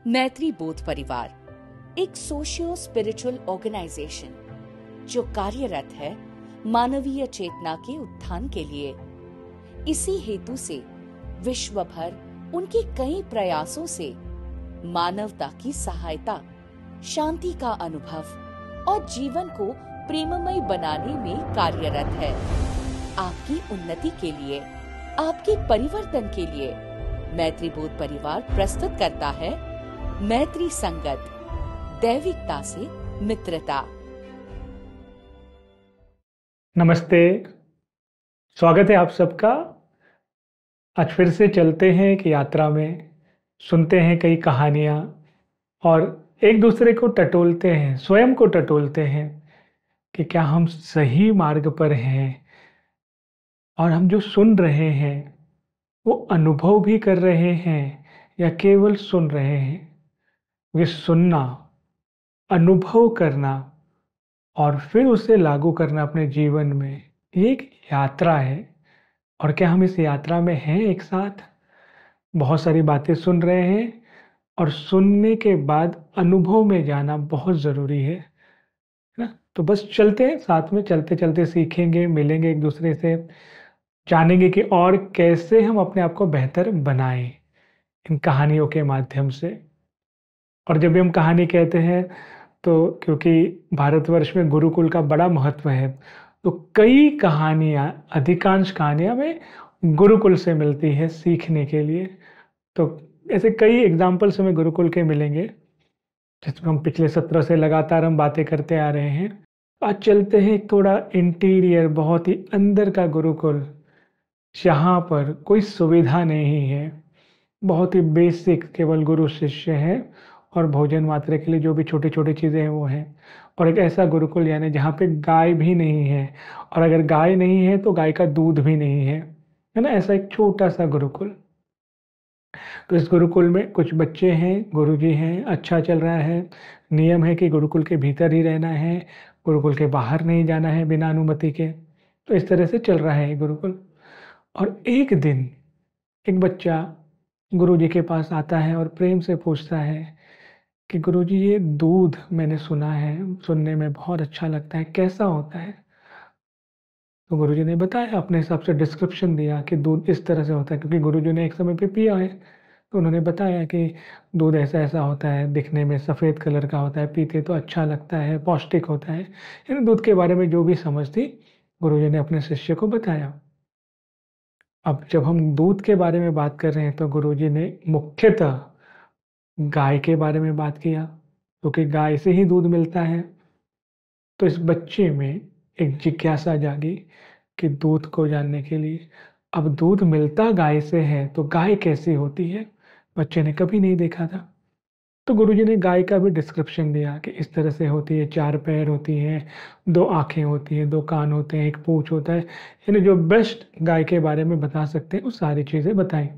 मैत्री बोध परिवार एक सोशियो स्पिरिचुअल ऑर्गेनाइजेशन जो कार्यरत है मानवीय चेतना के उत्थान के लिए। इसी हेतु से विश्व भर उनके कई प्रयासों से मानवता की सहायता, शांति का अनुभव और जीवन को प्रेममय बनाने में कार्यरत है। आपकी उन्नति के लिए, आपके परिवर्तन के लिए मैत्री बोध परिवार प्रस्तुत करता है मैत्री संगत, दैविकता से मित्रता। नमस्ते, स्वागत है आप सबका। आज फिर से चलते हैं एक यात्रा में, सुनते हैं कई कहानियाँ और एक दूसरे को टटोलते हैं, स्वयं को टटोलते हैं कि क्या हम सही मार्ग पर हैं और हम जो सुन रहे हैं वो अनुभव भी कर रहे हैं या केवल सुन रहे हैं। ये सुनना, अनुभव करना और फिर उसे लागू करना अपने जीवन में, ये एक यात्रा है। और क्या हम इस यात्रा में हैं एक साथ? बहुत सारी बातें सुन रहे हैं और सुनने के बाद अनुभव में जाना बहुत ज़रूरी है ना? तो बस चलते हैं साथ में, चलते चलते सीखेंगे, मिलेंगे एक दूसरे से, जानेंगे कि और कैसे हम अपने आप को बेहतर बनाएं इन कहानियों के माध्यम से। और जब भी हम कहानी कहते हैं तो क्योंकि भारतवर्ष में गुरुकुल का बड़ा महत्व है, तो कई कहानियाँ, अधिकांश कहानियाँ में गुरुकुल से मिलती है सीखने के लिए। तो ऐसे कई एग्जाम्पल्स हमें गुरुकुल के मिलेंगे, जिसमें हम पिछले सत्र से लगातार हम बातें करते आ रहे हैं। आज चलते हैं एक थोड़ा इंटीरियर, बहुत ही अंदर का गुरुकुल, जहाँ पर कोई सुविधा नहीं है, बहुत ही बेसिक केवल गुरु शिष्य है और भोजन मात्रा के लिए जो भी छोटी छोटी चीज़ें हैं वो हैं। और एक ऐसा गुरुकुल यानी जहाँ पे गाय भी नहीं है, और अगर गाय नहीं है तो गाय का दूध भी नहीं है ना? ऐसा एक छोटा सा गुरुकुल। तो इस गुरुकुल में कुछ बच्चे हैं, गुरुजी हैं, अच्छा चल रहा है। नियम है कि गुरुकुल के भीतर ही रहना है, गुरुकुल के बाहर नहीं जाना है बिना अनुमति के। तो इस तरह से चल रहा है ये गुरुकुल। और एक दिन एक बच्चा गुरुजी के पास आता है और प्रेम से पूछता है कि गुरुजी, ये दूध मैंने सुना है, सुनने में बहुत अच्छा लगता है, कैसा होता है? तो गुरुजी ने बताया, अपने हिसाब से डिस्क्रिप्शन दिया कि दूध इस तरह से होता है, क्योंकि गुरुजी ने एक समय पे पिया है। तो उन्होंने बताया कि दूध ऐसा ऐसा होता है, दिखने में सफ़ेद कलर का होता है, पीते तो अच्छा लगता है, पौष्टिक होता है। यानी दूध के बारे में जो भी समझ थी गुरुजी ने अपने शिष्य को बताया। अब जब हम दूध के बारे में बात कर रहे हैं तो गुरुजी ने मुख्यतः गाय के बारे में बात किया, क्योंकि गाय से ही दूध मिलता है। तो इस बच्चे में एक जिज्ञासा जागी कि दूध को जानने के लिए। अब दूध मिलता गाय से है तो गाय कैसी होती है? बच्चे ने कभी नहीं देखा था। तो गुरुजी ने गाय का भी डिस्क्रिप्शन दिया कि इस तरह से होती है, 4 पैर होती हैं, 2 आँखें होती हैं, 2 कान होते हैं, 1 पूँछ होता है। यानी जो बेस्ट गाय के बारे में बता सकते हैं वो सारी चीज़ें बताई।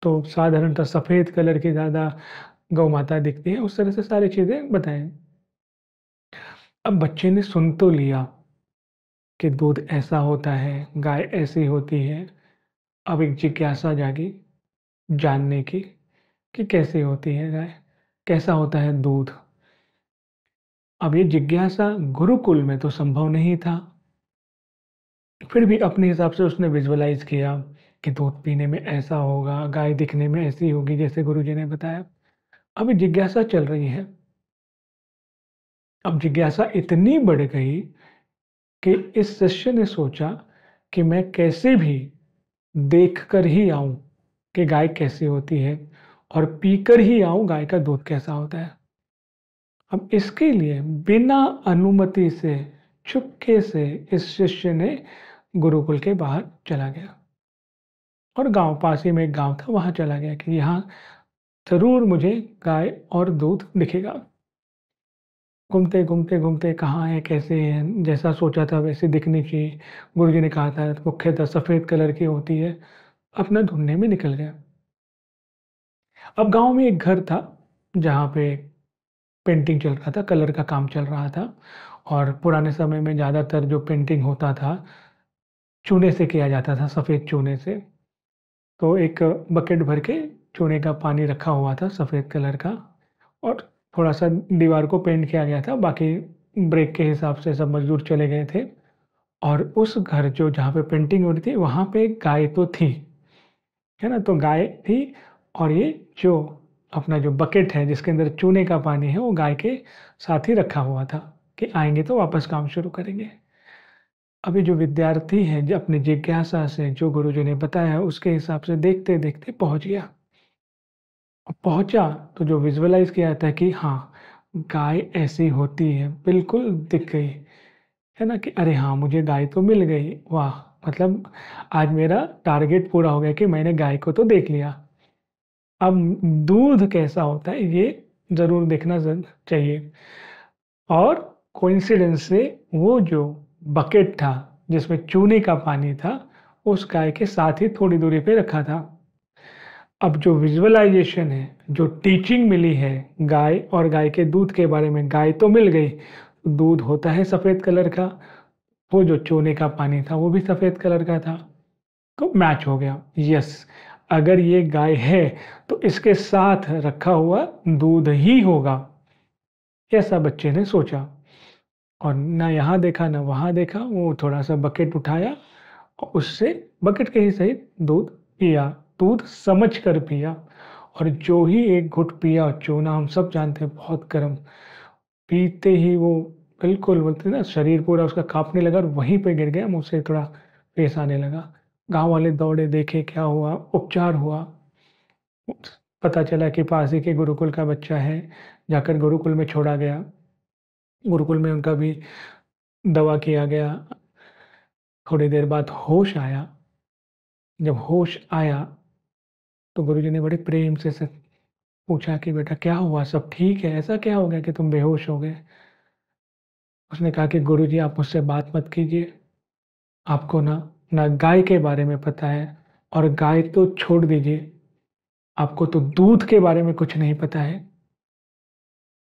तो साधारणतः सफ़ेद कलर की ज़्यादा गौ माता दिखती है, उस तरह से सारी चीज़ें बताएँ। अब बच्चे ने सुन तो लिया कि दूध ऐसा होता है, गाय ऐसी होती है। अब एक जिज्ञासा जागी जानने की कि कैसे होती है गाय, कैसा होता है दूध। अब ये जिज्ञासा गुरुकुल में तो संभव नहीं था, फिर भी अपने हिसाब से उसने विजुअलाइज़ किया कि दूध पीने में ऐसा होगा, गाय दिखने में ऐसी होगी जैसे गुरुजी ने बताया। अब ये जिज्ञासा चल रही है। अब जिज्ञासा इतनी बढ़ गई कि इस शिष्य ने सोचा कि मैं कैसे भी देखकर ही आऊं कि गाय कैसी होती है और पीकर ही आऊं गाय का दूध कैसा होता है। अब इसके लिए बिना अनुमति से चुपके से इस शिष्य ने गुरुकुल के बाहर चला गया और गांव, पास ही में एक गांव था, वहां चला गया कि यहाँ जरूर मुझे गाय और दूध दिखेगा। घूमते घूमते घूमते कहाँ है, कैसे है, जैसा सोचा था वैसे दिखनी चाहिए, गुरुजी ने कहा था मुख्यतः सफ़ेद कलर की होती है, अपना ढूंढने में निकल गया। अब गांव में एक घर था जहाँ पे पेंटिंग चल रहा था, कलर का काम चल रहा था। और पुराने समय में ज़्यादातर जो पेंटिंग होता था चूने से किया जाता था, सफ़ेद चूने से। तो एक बकेट भर के चूने का पानी रखा हुआ था सफ़ेद कलर का, और थोड़ा सा दीवार को पेंट किया गया था। बाकी ब्रेक के हिसाब से सब मजदूर चले गए थे। और उस घर जो जहाँ पे पेंटिंग हो रही थी वहाँ पे एक गाय तो थी, है ना। तो गाय थी, और ये जो अपना जो बकेट है जिसके अंदर चूने का पानी है वो गाय के साथ ही रखा हुआ था कि आएंगे तो वापस काम शुरू करेंगे। अभी जो विद्यार्थी है जो अपनी जिज्ञासा से जो गुरुजी ने बताया उसके हिसाब से देखते देखते पहुंच गया। अब पहुंचा तो जो विजुअलाइज किया था कि हाँ, गाय ऐसी होती है, बिल्कुल दिख गई, है ना। कि अरे हाँ, मुझे गाय तो मिल गई, वाह, मतलब आज मेरा टारगेट पूरा हो गया कि मैंने गाय को तो देख लिया। अब दूध कैसा होता है ये ज़रूर देखना चाहिए। और कोइंसिडेंस से वो जो बकेट था जिसमें चूने का पानी था उस गाय के साथ ही थोड़ी दूरी पे रखा था। अब जो विजुअलाइजेशन है, जो टीचिंग मिली है गाय और गाय के दूध के बारे में, गाय तो मिल गई, दूध होता है सफ़ेद कलर का, वो जो चूने का पानी था वो भी सफ़ेद कलर का था, तो मैच हो गया। यस, अगर ये गाय है तो इसके साथ रखा हुआ दूध ही होगा, ऐसा बच्चे ने सोचा। और ना यहाँ देखा ना वहाँ देखा, वो थोड़ा सा बकेट उठाया और उससे बकेट के ही सही दूध पिया, दूध समझ कर पिया। और जो ही एक घुट पिया, चूना हम सब जानते हैं बहुत गर्म, पीते ही वो बिल्कुल बोलते हैं ना, शरीर पूरा उसका कांपने लगा और वहीं पे गिर गया, मुँह से थोड़ा फेस आने लगा। गांव वाले दौड़े, देखे क्या हुआ, उपचार हुआ। पता चला कि पास ही के गुरुकुल का बच्चा है, जाकर गुरुकुल में छोड़ा गया। गुरुकुल में उनका भी दवा किया गया। थोड़ी देर बाद होश आया। जब होश आया तो गुरुजी ने बड़े प्रेम से पूछा कि बेटा क्या हुआ, सब ठीक है, ऐसा क्या हो गया कि तुम बेहोश हो गए। उसने कहा कि गुरुजी आप मुझसे बात मत कीजिए, आपको ना ना गाय के बारे में पता है, और गाय तो छोड़ दीजिए, आपको तो दूध के बारे में कुछ नहीं पता है।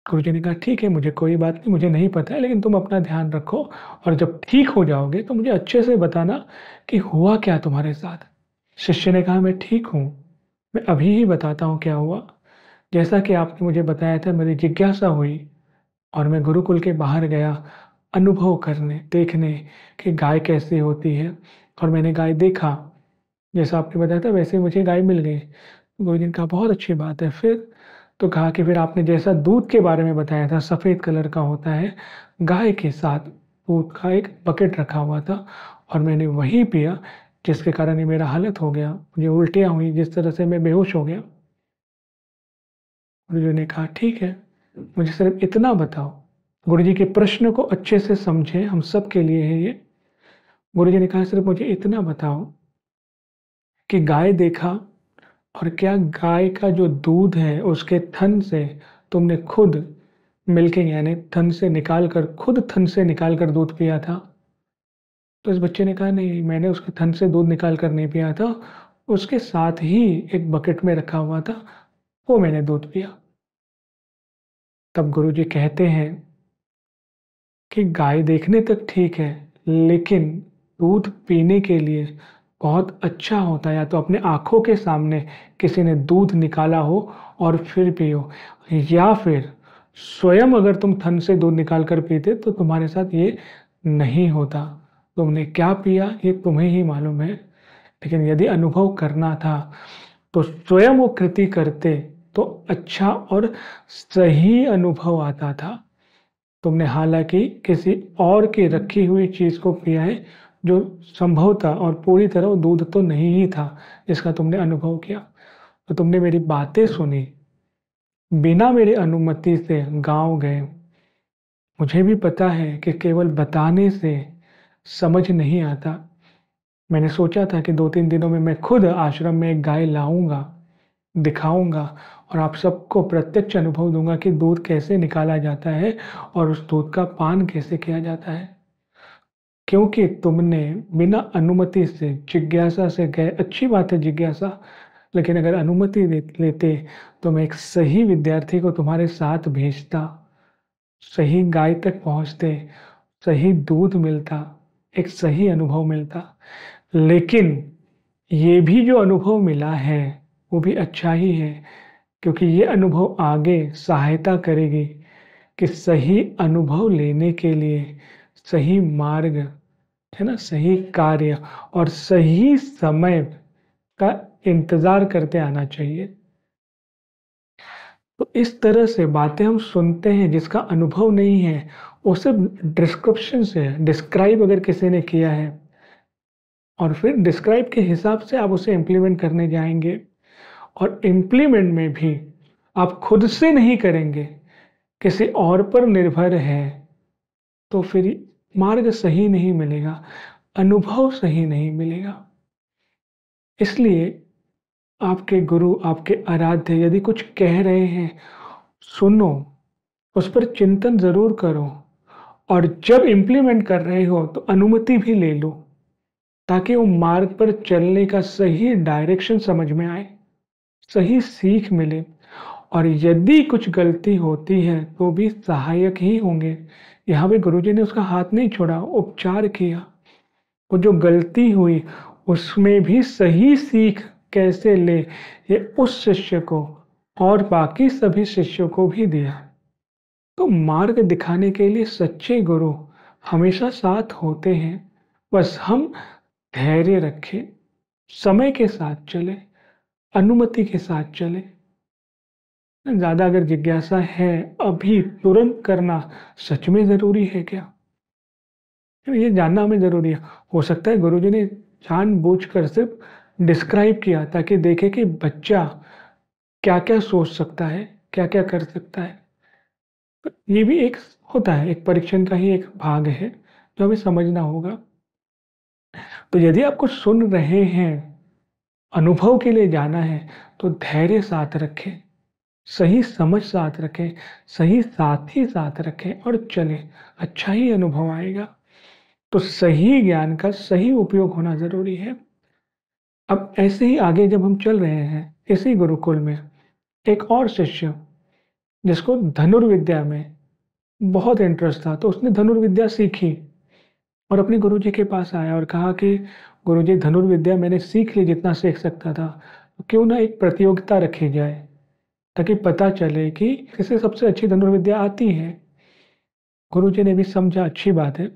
गुरुजी ने कहा ठीक है, मुझे कोई बात नहीं, मुझे नहीं पता है, लेकिन तुम अपना ध्यान रखो और जब ठीक हो जाओगे तो मुझे अच्छे से बताना कि हुआ क्या तुम्हारे साथ। शिष्य ने कहा मैं ठीक हूँ, मैं अभी ही बताता हूँ क्या हुआ। जैसा कि आपने मुझे बताया था, मेरी जिज्ञासा हुई और मैं गुरुकुल के बाहर गया अनुभव करने, देखने कि गाय कैसी होती है, और मैंने गाय देखा, जैसा आपने बताया था वैसे मुझे गाय मिल गई। गुरुजी ने कहा बहुत अच्छी बात है। फिर तो कहा कि फिर आपने जैसा दूध के बारे में बताया था, सफ़ेद कलर का होता है, गाय के साथ दूध का एक बकेट रखा हुआ था और मैंने वही पिया, जिसके कारण ही मेरा हालत हो गया, मुझे उल्टियाँ हुई, जिस तरह से मैं बेहोश हो गया। गुरुजी ने कहा ठीक है, मुझे सिर्फ इतना बताओ। गुरुजी के प्रश्न को अच्छे से समझें, हम सब के लिए है ये। गुरुजी ने कहा सिर्फ मुझे इतना बताओ कि गाय देखा, और क्या गाय का जो दूध है उसके थन से तुमने खुद मिल्किंग यानी थन से निकाल कर, खुद थन से निकाल कर दूध पिया था। तो इस बच्चे ने कहा नहीं, मैंने उसके थन से दूध निकाल कर नहीं पिया था, उसके साथ ही एक बकेट में रखा हुआ था, वो मैंने दूध पिया। तब गुरुजी कहते हैं कि गाय देखने तक ठीक है, लेकिन दूध पीने के लिए बहुत अच्छा होता है या तो अपने आँखों के सामने किसी ने दूध निकाला हो और फिर पियो, या फिर स्वयं अगर तुम थन से दूध निकाल कर पीते तो तुम्हारे साथ ये नहीं होता। तुमने क्या पिया ये तुम्हें ही मालूम है, लेकिन यदि अनुभव करना था तो स्वयं वो कृति करते तो अच्छा और सही अनुभव आता था। तुमने हालांकि किसी और की रखी हुई चीज़ को पिया है जो संभवतः और पूरी तरह वो दूध तो नहीं ही था जिसका तुमने अनुभव किया। तो तुमने मेरी बातें सुनी, बिना मेरी अनुमति से गाँव गए। मुझे भी पता है कि केवल बताने से समझ नहीं आता। मैंने सोचा था कि 2-3 दिनों में मैं खुद आश्रम में एक गाय लाऊंगा, दिखाऊंगा और आप सबको प्रत्यक्ष अनुभव दूंगा कि दूध कैसे निकाला जाता है और उस दूध का पान कैसे किया जाता है। क्योंकि तुमने बिना अनुमति से जिज्ञासा से गए, अच्छी बात है जिज्ञासा, लेकिन अगर अनुमति लेते तो मैं एक सही विद्यार्थी को तुम्हारे साथ भेजता, सही गाय तक पहुंचते, सही दूध मिलता, एक सही अनुभव मिलता। लेकिन ये भी जो अनुभव मिला है वो भी अच्छा ही है, क्योंकि ये अनुभव आगे सहायता करेगी कि सही अनुभव लेने के लिए सही मार्ग, है ना, सही कार्य और सही समय का इंतजार करते आना चाहिए। तो इस तरह से बातें हम सुनते हैं, जिसका अनुभव नहीं है वो सिर्फ डिस्क्रिप्शन से है, डिस्क्राइब अगर किसी ने किया है और फिर डिस्क्राइब के हिसाब से आप उसे इम्प्लीमेंट करने जाएंगे और इम्प्लीमेंट में भी आप खुद से नहीं करेंगे, किसी और पर निर्भर है, तो फिर मार्ग सही नहीं मिलेगा, अनुभव सही नहीं मिलेगा। इसलिए आपके गुरु, आपके आराध्य यदि कुछ कह रहे हैं, सुनो, उस पर चिंतन ज़रूर करो और जब इम्प्लीमेंट कर रहे हो तो अनुमति भी ले लो, ताकि वो मार्ग पर चलने का सही डायरेक्शन समझ में आए, सही सीख मिले। और यदि कुछ गलती होती है तो भी सहायक ही होंगे। यहाँ पे गुरुजी ने उसका हाथ नहीं छोड़ा, उपचार किया। वो जो गलती हुई उसमें भी सही सीख कैसे ले, ये उस शिष्य को और बाकी सभी शिष्यों को भी दिया। तो मार्ग दिखाने के लिए सच्चे गुरु हमेशा साथ होते हैं, बस हम धैर्य रखें, समय के साथ चले, अनुमति के साथ चले। ज़्यादा अगर जिज्ञासा है, अभी तुरंत करना सच में ज़रूरी है क्या? ये जानना हमें ज़रूरी है। हो सकता है गुरुजी ने जानबूझकर सिर्फ डिस्क्राइब किया ताकि देखे कि बच्चा क्या-क्या सोच सकता है, क्या-क्या कर सकता है। तो ये भी एक होता है, एक परीक्षण का ही एक भाग है जो हमें समझना होगा। तो यदि आप कुछ सुन रहे हैं, अनुभव के लिए जाना है, तो धैर्य साथ रखें, सही समझ साथ रखें, सही साथी साथ रखें और चलें, अच्छा ही अनुभव आएगा। तो सही ज्ञान का सही उपयोग होना ज़रूरी है। अब ऐसे ही आगे जब हम चल रहे हैं, इसी गुरुकुल में एक और शिष्य जिसको धनुर्विद्या में बहुत इंटरेस्ट था, तो उसने धनुर्विद्या सीखी और अपने गुरुजी के पास आया और कहा कि गुरुजी, धनुर्विद्या मैंने सीख ली जितना सीख सकता था, तो क्यों ना एक प्रतियोगिता रखी जाए ताकि पता चले कि किसे सबसे अच्छी धनुर्विद्या आती है। गुरुजी ने भी समझा, अच्छी बात है।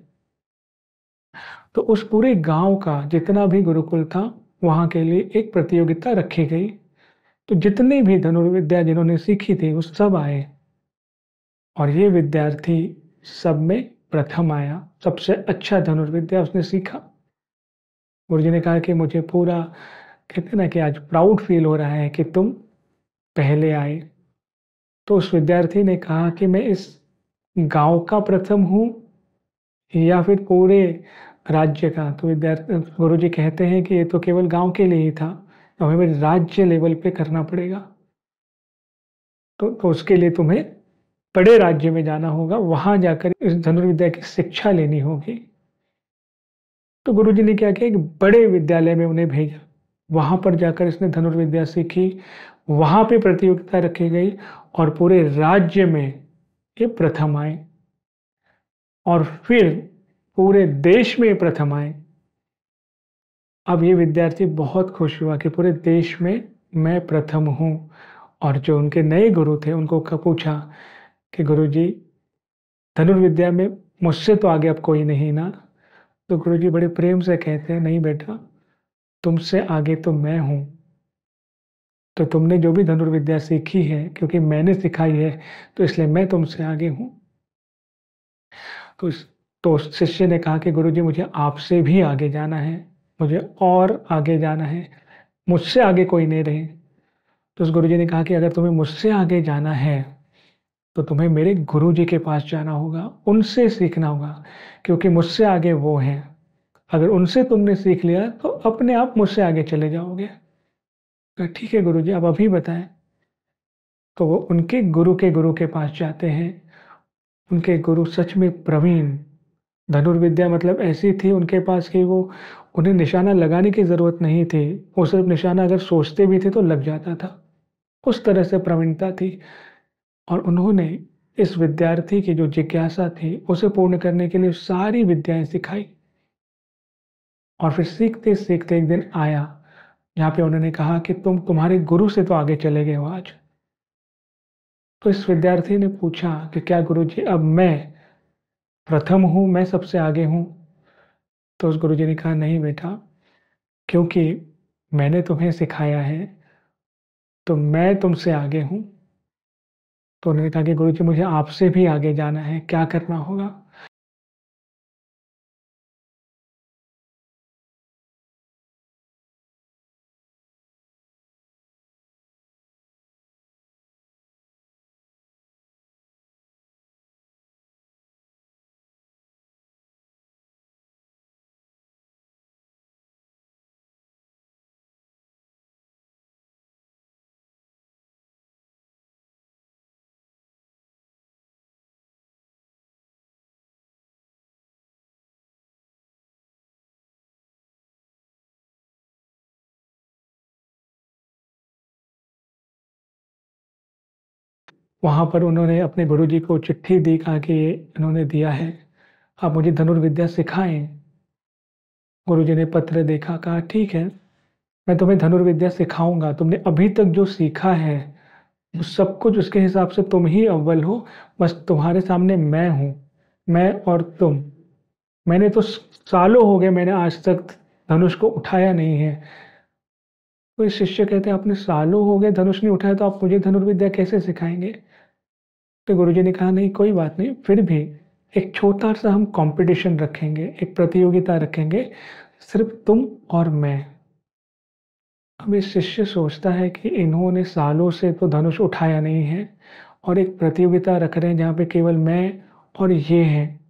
तो उस पूरे गांव का जितना भी गुरुकुल था, वहां के लिए एक प्रतियोगिता रखी गई। तो जितने भी धनुर्विद्या जिन्होंने सीखी थी वो सब आए और ये विद्यार्थी सब में प्रथम आया, सबसे अच्छा धनुर्विद्या उसने सीखा। गुरुजी ने कहा कि मुझे पूरा, कहते ना कि आज प्राउड फील हो रहा है कि तुम पहले आए। तो उस विद्यार्थी ने कहा कि मैं इस गांव का प्रथम हूँ या फिर पूरे राज्य का। तो विद्यार्थी, गुरुजी कहते हैं कि ये तो केवल गांव के लिए ही था, तो हमें राज्य लेवल पे करना पड़ेगा। तो उसके लिए तुम्हें बड़े राज्य में जाना होगा, वहां जाकर इस धनुर्विद्या की शिक्षा लेनी होगी। तो गुरुजी ने क्या किया कि बड़े विद्यालय में उन्हें भेजा, वहां पर जाकर इसने धनुर्विद्या सीखी, वहां पे प्रतियोगिता रखी गई और पूरे राज्य में ये प्रथम आए और फिर पूरे देश में प्रथम आए। अब ये विद्यार्थी बहुत खुश हुआ कि पूरे देश में मैं प्रथम हूँ। और जो उनके नए गुरु थे उनको पूछा कि गुरुजी, धनुर्विद्या में मुझसे तो आगे अब कोई नहीं ना? तो गुरुजी बड़े प्रेम से कहते हैं, नहीं बेटा, तुमसे आगे तो मैं हूँ। तो तुमने जो भी धनुर्विद्या सीखी है, क्योंकि मैंने सिखाई है, तो इसलिए मैं तुमसे आगे हूँ। तो शिष्य ने कहा कि गुरुजी, मुझे आपसे भी आगे जाना है, मुझे और आगे जाना है, मुझसे आगे कोई नहीं रहे। तो उस गुरुजी ने कहा कि अगर तुम्हें मुझसे आगे जाना है तो तुम्हें मेरे गुरुजी के पास जाना होगा, उनसे सीखना होगा, क्योंकि मुझसे आगे वो हैं। अगर उनसे तुमने सीख लिया तो अपने आप मुझसे आगे चले जाओगे। तो ठीक है गुरुजी, आप अभी बताएं। तो वो उनके गुरु के पास जाते हैं। उनके गुरु सच में प्रवीण, धनुर्विद्या मतलब ऐसी थी उनके पास कि वो, उन्हें निशाना लगाने की ज़रूरत नहीं थी, वो सिर्फ निशाना अगर सोचते भी थे तो लग जाता था, उस तरह से प्रवीणता थी। और उन्होंने इस विद्यार्थी की जो जिज्ञासा थी उसे पूर्ण करने के लिए सारी विद्याएं सिखाई। और फिर सीखते सीखते एक दिन आया यहाँ पे उन्होंने कहा कि तुम तुम्हारे गुरु से तो आगे चले गए हो आज। तो इस विद्यार्थी ने पूछा कि क्या गुरुजी अब मैं प्रथम हूँ, मैं सबसे आगे हूँ? तो उस गुरुजी ने कहा नहीं बेटा, क्योंकि मैंने तुम्हें सिखाया है तो मैं तुमसे आगे हूँ। तो उन्होंने कहा कि गुरुजी मुझे आपसे भी आगे जाना है, क्या करना होगा? वहाँ पर उन्होंने अपने गुरुजी को चिट्ठी दी, कहा कि इन्होंने दिया है, आप मुझे धनुर्विद्या सिखाएं। गुरुजी ने पत्र देखा, कहा ठीक है, मैं तुम्हें धनुर्विद्या सिखाऊंगा। तुमने अभी तक जो सीखा है वो सब कुछ उसके हिसाब से तुम ही अव्वल हो, बस तुम्हारे सामने मैं हूँ, मैं और तुम। मैंने तो सालों हो गए, मैंने आज तक धनुष को उठाया नहीं है। कोई शिष्य कहते हैं आपने सालों हो गए धनुष नहीं उठाया, तो आप मुझे धनुर्विद्या कैसे सिखाएंगे? तो गुरुजी ने कहा नहीं कोई बात नहीं, फिर भी एक छोटा सा हम कंपटीशन रखेंगे, एक प्रतियोगिता रखेंगे, सिर्फ तुम और मैं। अब ये शिष्य सोचता है कि इन्होंने सालों से तो धनुष उठाया नहीं है और एक प्रतियोगिता रख रहे हैं जहाँ पे केवल मैं और ये हैं,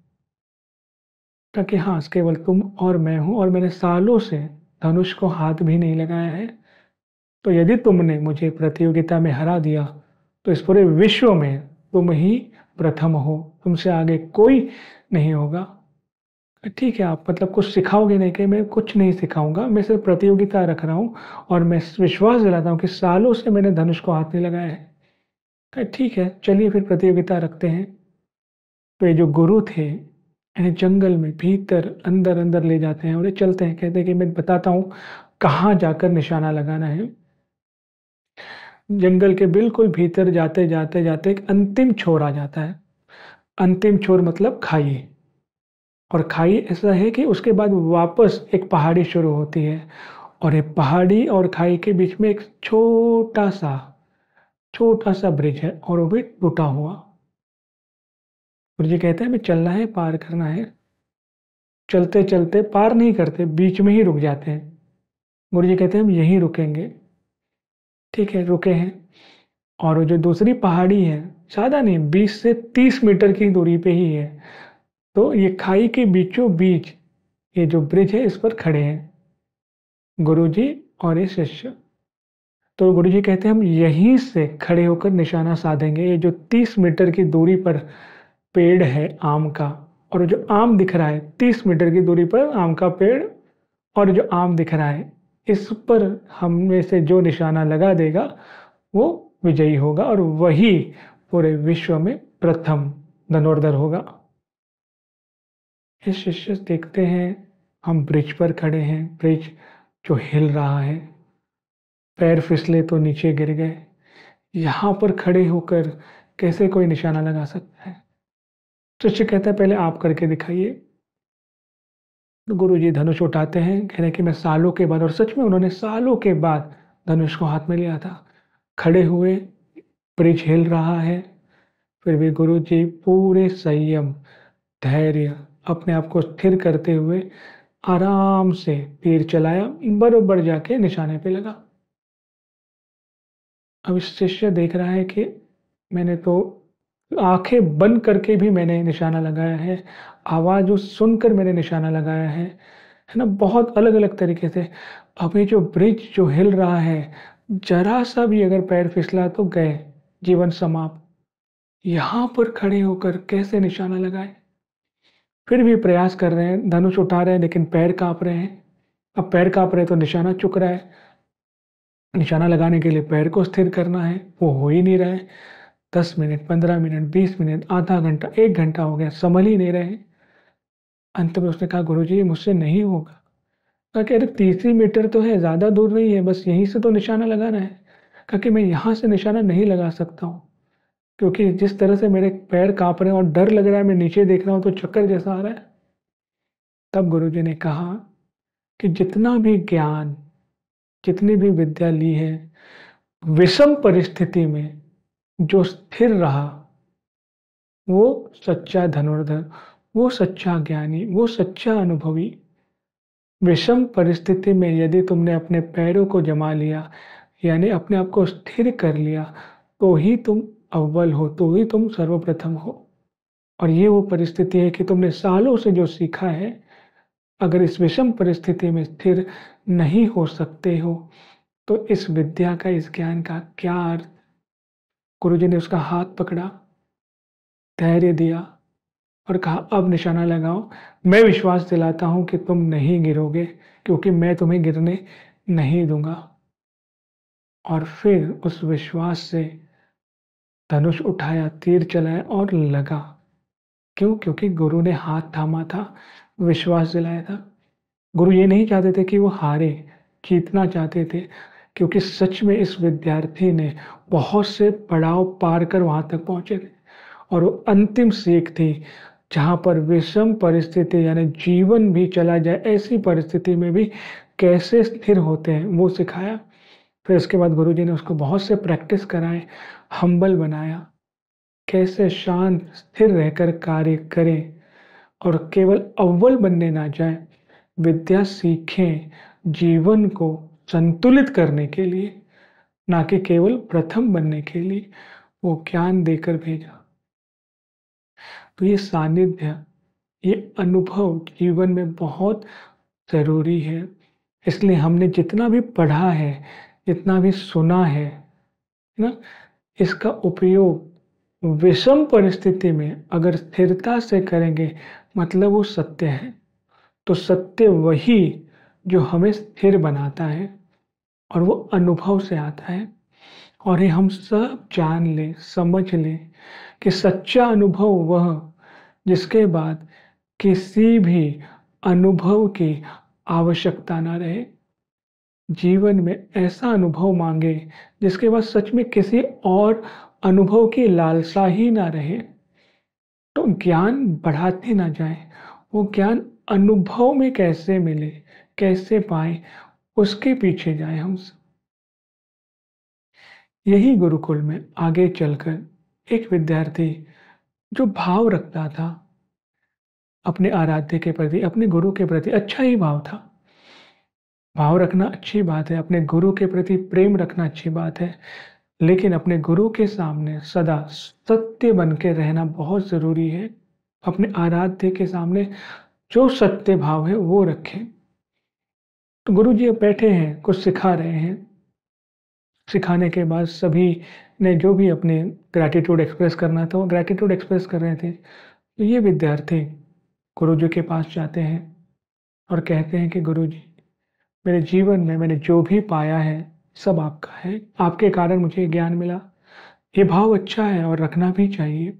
ताकि हाँ केवल तुम और मैं हूँ और मैंने सालों से धनुष को हाथ भी नहीं लगाया है। तो यदि तुमने मुझे प्रतियोगिता में हरा दिया तो इस पूरे विश्व में तुम ही प्रथम हो, तुमसे आगे कोई नहीं होगा। ठीक है, आप मतलब कुछ सिखाओगे नहीं? कि मैं कुछ नहीं सिखाऊंगा, मैं सिर्फ प्रतियोगिता रख रहा हूँ और मैं विश्वास दिलाता हूँ कि सालों से मैंने धनुष को हाथ नहीं लगाया है। ठीक है, चलिए फिर प्रतियोगिता रखते हैं। तो ये जो गुरु थे इन्हें जंगल में भीतर अंदर अंदर ले जाते हैं और ये चलते हैं, कहते हैं कि मैं बताता हूँ कहाँ जाकर निशाना लगाना है। जंगल के बिल्कुल भीतर जाते जाते जाते एक अंतिम छोर आ जाता है। अंतिम छोर मतलब खाई। और खाई ऐसा है कि उसके बाद वापस एक पहाड़ी शुरू होती है और ये पहाड़ी और खाई के बीच में एक छोटा सा ब्रिज है और वो भी टूटा हुआ। गुरुजी कहते हैं हमें चलना है, पार करना है। चलते चलते पार नहीं करते, बीच में ही रुक जाते हैं। गुरुजी कहते हैं हम यहीं रुकेंगे। ठीक है, रुके हैं। और वो जो दूसरी पहाड़ी है, ज़्यादा नहीं, 20 से 30 मीटर की दूरी पे ही है। तो ये खाई के बीचों बीच ये जो ब्रिज है इस पर खड़े हैं गुरुजी और ये शिष्य। तो गुरुजी कहते हैं हम यहीं से खड़े होकर निशाना साधेंगे। ये जो 30 मीटर की दूरी पर पेड़ है आम का, और जो आम दिख रहा है 30 मीटर की दूरी पर आम का पेड़, और जो आम दिख रहा है इस पर हम में से जो निशाना लगा देगा वो विजयी होगा और वही पूरे विश्व में प्रथम धनुर्धर होगा। ये शिष्य देखते हैं हम ब्रिज पर खड़े हैं, ब्रिज जो हिल रहा है, पैर फिसले तो नीचे गिर गए। यहाँ पर खड़े होकर कैसे कोई निशाना लगा सकता है? शिष्य कहता है पहले आप करके दिखाइए। तो गुरु जी धनुष उठाते हैं, कह रहे हैं कि मैं सालों के बाद, और सच में उन्होंने सालों के बाद धनुष को हाथ में लिया था। खड़े हुए, ब्रिज हिल रहा है, फिर भी गुरु जी पूरे संयम, धैर्य, अपने आप को स्थिर करते हुए आराम से तीर चलाया, बरोबर जाके निशाने पे लगा। अब इस शिष्य देख रहा है कि मैंने तो आंखें बंद करके भी मैंने निशाना लगाया है, आवाज़ सुनकर मैंने निशाना लगाया है ना, बहुत अलग अलग तरीके से। अभी जो ब्रिज जो हिल रहा है, जरा सा भी अगर पैर फिसला तो गए, जीवन समाप्त। यहाँ पर खड़े होकर कैसे निशाना लगाए? फिर भी प्रयास कर रहे हैं, धनुष उठा रहे हैं, लेकिन पैर कांप रहे हैं। अब पैर कांप रहे हैं तो निशाना चुक रहा है। निशाना लगाने के लिए पैर को स्थिर करना है, वो हो ही नहीं रहा है। 10 मिनट, 15 मिनट, 20 मिनट, आधा घंटा, 1 घंटा हो गया, संभल ही नहीं रहे। अंत में उसने कहा गुरुजी ये मुझसे नहीं होगा। कहा कि अरे 30 ही मीटर तो है, ज़्यादा दूर नहीं है, बस यहीं से तो निशाना लगाना है। कहा कि मैं यहाँ से निशाना नहीं लगा सकता हूँ, क्योंकि जिस तरह से मेरे पैर काँप रहे हैं और डर लग रहा है, मैं नीचे देख रहा हूँ तो चक्कर जैसा आ रहा है। तब गुरुजी ने कहा कि जितना भी ज्ञान, जितनी भी विद्या ली है, विषम परिस्थिति में जो स्थिर रहा, वो सच्चा धनुर्धर, वो सच्चा ज्ञानी, वो सच्चा अनुभवी। विषम परिस्थिति में यदि तुमने अपने पैरों को जमा लिया, यानी अपने आप को स्थिर कर लिया, तो ही तुम अव्वल हो, तो ही तुम सर्वप्रथम हो। और ये वो परिस्थिति है कि तुमने सालों से जो सीखा है, अगर इस विषम परिस्थिति में स्थिर नहीं हो सकते हो, तो इस विद्या का, इस ज्ञान का क्या अर्थ। गुरुजी ने उसका हाथ पकड़ा, धैर्य दिया और कहा अब निशाना लगाओ। मैं विश्वास दिलाता हूं कि तुम नहीं गिरोगे, क्योंकि मैं तुम्हें गिरने नहीं दूंगा। और फिर उस विश्वास से धनुष उठाया, तीर चलाया और लगा। क्यों? क्योंकि गुरु ने हाथ थामा था, विश्वास दिलाया था। गुरु ये नहीं चाहते थे कि वो हारे, जीतना चाहते थे, क्योंकि सच में इस विद्यार्थी ने बहुत से पड़ाव पार कर वहां तक पहुंचे थे। और वो अंतिम सीख थी, जहाँ पर विषम परिस्थिति यानी जीवन भी चला जाए, ऐसी परिस्थिति में भी कैसे स्थिर होते हैं, वो सिखाया। फिर उसके बाद गुरुजी ने उसको बहुत से प्रैक्टिस कराए, हम्बल बनाया, कैसे शांत स्थिर रहकर कार्य करें और केवल अव्वल बनने ना जाए, विद्या सीखें जीवन को संतुलित करने के लिए, ना कि केवल प्रथम बनने के लिए। वो ज्ञान देकर भेजा। तो ये सानिध्य, ये अनुभव जीवन में बहुत ज़रूरी है। इसलिए हमने जितना भी पढ़ा है, जितना भी सुना है ना, इसका उपयोग विषम परिस्थिति में अगर स्थिरता से करेंगे, मतलब वो सत्य है। तो सत्य वही जो हमें स्थिर बनाता है, और वो अनुभव से आता है। और ये हम सब जान लें, समझ लें कि सच्चा अनुभव वह जिसके बाद किसी भी अनुभव की आवश्यकता ना रहे। जीवन में ऐसा अनुभव मांगे जिसके बाद सच में किसी और अनुभव की लालसा ही ना रहे। तो ज्ञान बढ़ाते ना जाए, वो ज्ञान अनुभव में कैसे मिले, कैसे पाए, उसके पीछे जाए हम सब। यही गुरुकुल में आगे चलकर एक विद्यार्थी जो भाव रखता था अपने आराध्य के प्रति, अपने गुरु के प्रति, अच्छा ही भाव था। भाव रखना अच्छी बात है, अपने गुरु के प्रति प्रेम रखना अच्छी बात है, लेकिन अपने गुरु के सामने सदा सत्य बन के रहना बहुत ज़रूरी है। अपने आराध्य के सामने जो सत्य भाव है वो रखें। तो गुरु जी अब बैठे हैं, कुछ सिखा रहे हैं। सिखाने के बाद सभी ने जो भी अपने ग्रैटिट्यूड एक्सप्रेस करना था, वो ग्रैटिट्यूड एक्सप्रेस कर रहे थे। तो ये विद्यार्थी गुरु जी के पास जाते हैं और कहते हैं कि गुरु जी, मेरे जीवन में मैंने जो भी पाया है सब आपका है, आपके कारण मुझे ज्ञान मिला। ये भाव अच्छा है और रखना भी चाहिए।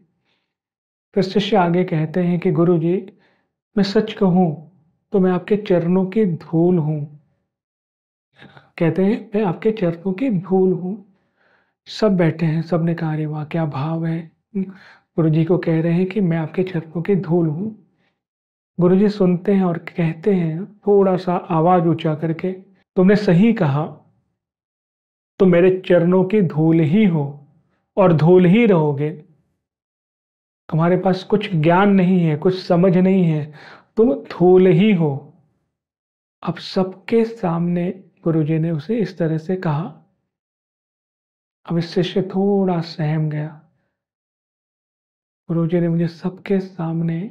फिर शिष्य आगे कहते हैं कि गुरु जी, मैं सच कहूँ तो मैं आपके चरणों की धूल हूँ। कहते हैं मैं आपके चरणों की धूल हूँ। सब बैठे हैं, सब ने कहा अरे वाह क्या भाव है। गुरु जी को कह रहे हैं कि मैं आपके चरणों की धूल हूँ। गुरु जी सुनते हैं और कहते हैं थोड़ा सा आवाज ऊंचा करके, तुमने सही कहा, तुम मेरे चरणों की धूल ही हो और धूल ही रहोगे। तुम्हारे पास कुछ ज्ञान नहीं है, कुछ समझ नहीं है, तुम धूल ही हो। अब सबके सामने गुरुजी ने उसे इस तरह से कहा। अब इस शिष्य थोड़ा सहम गया। गुरुजी ने मुझे सबके सामने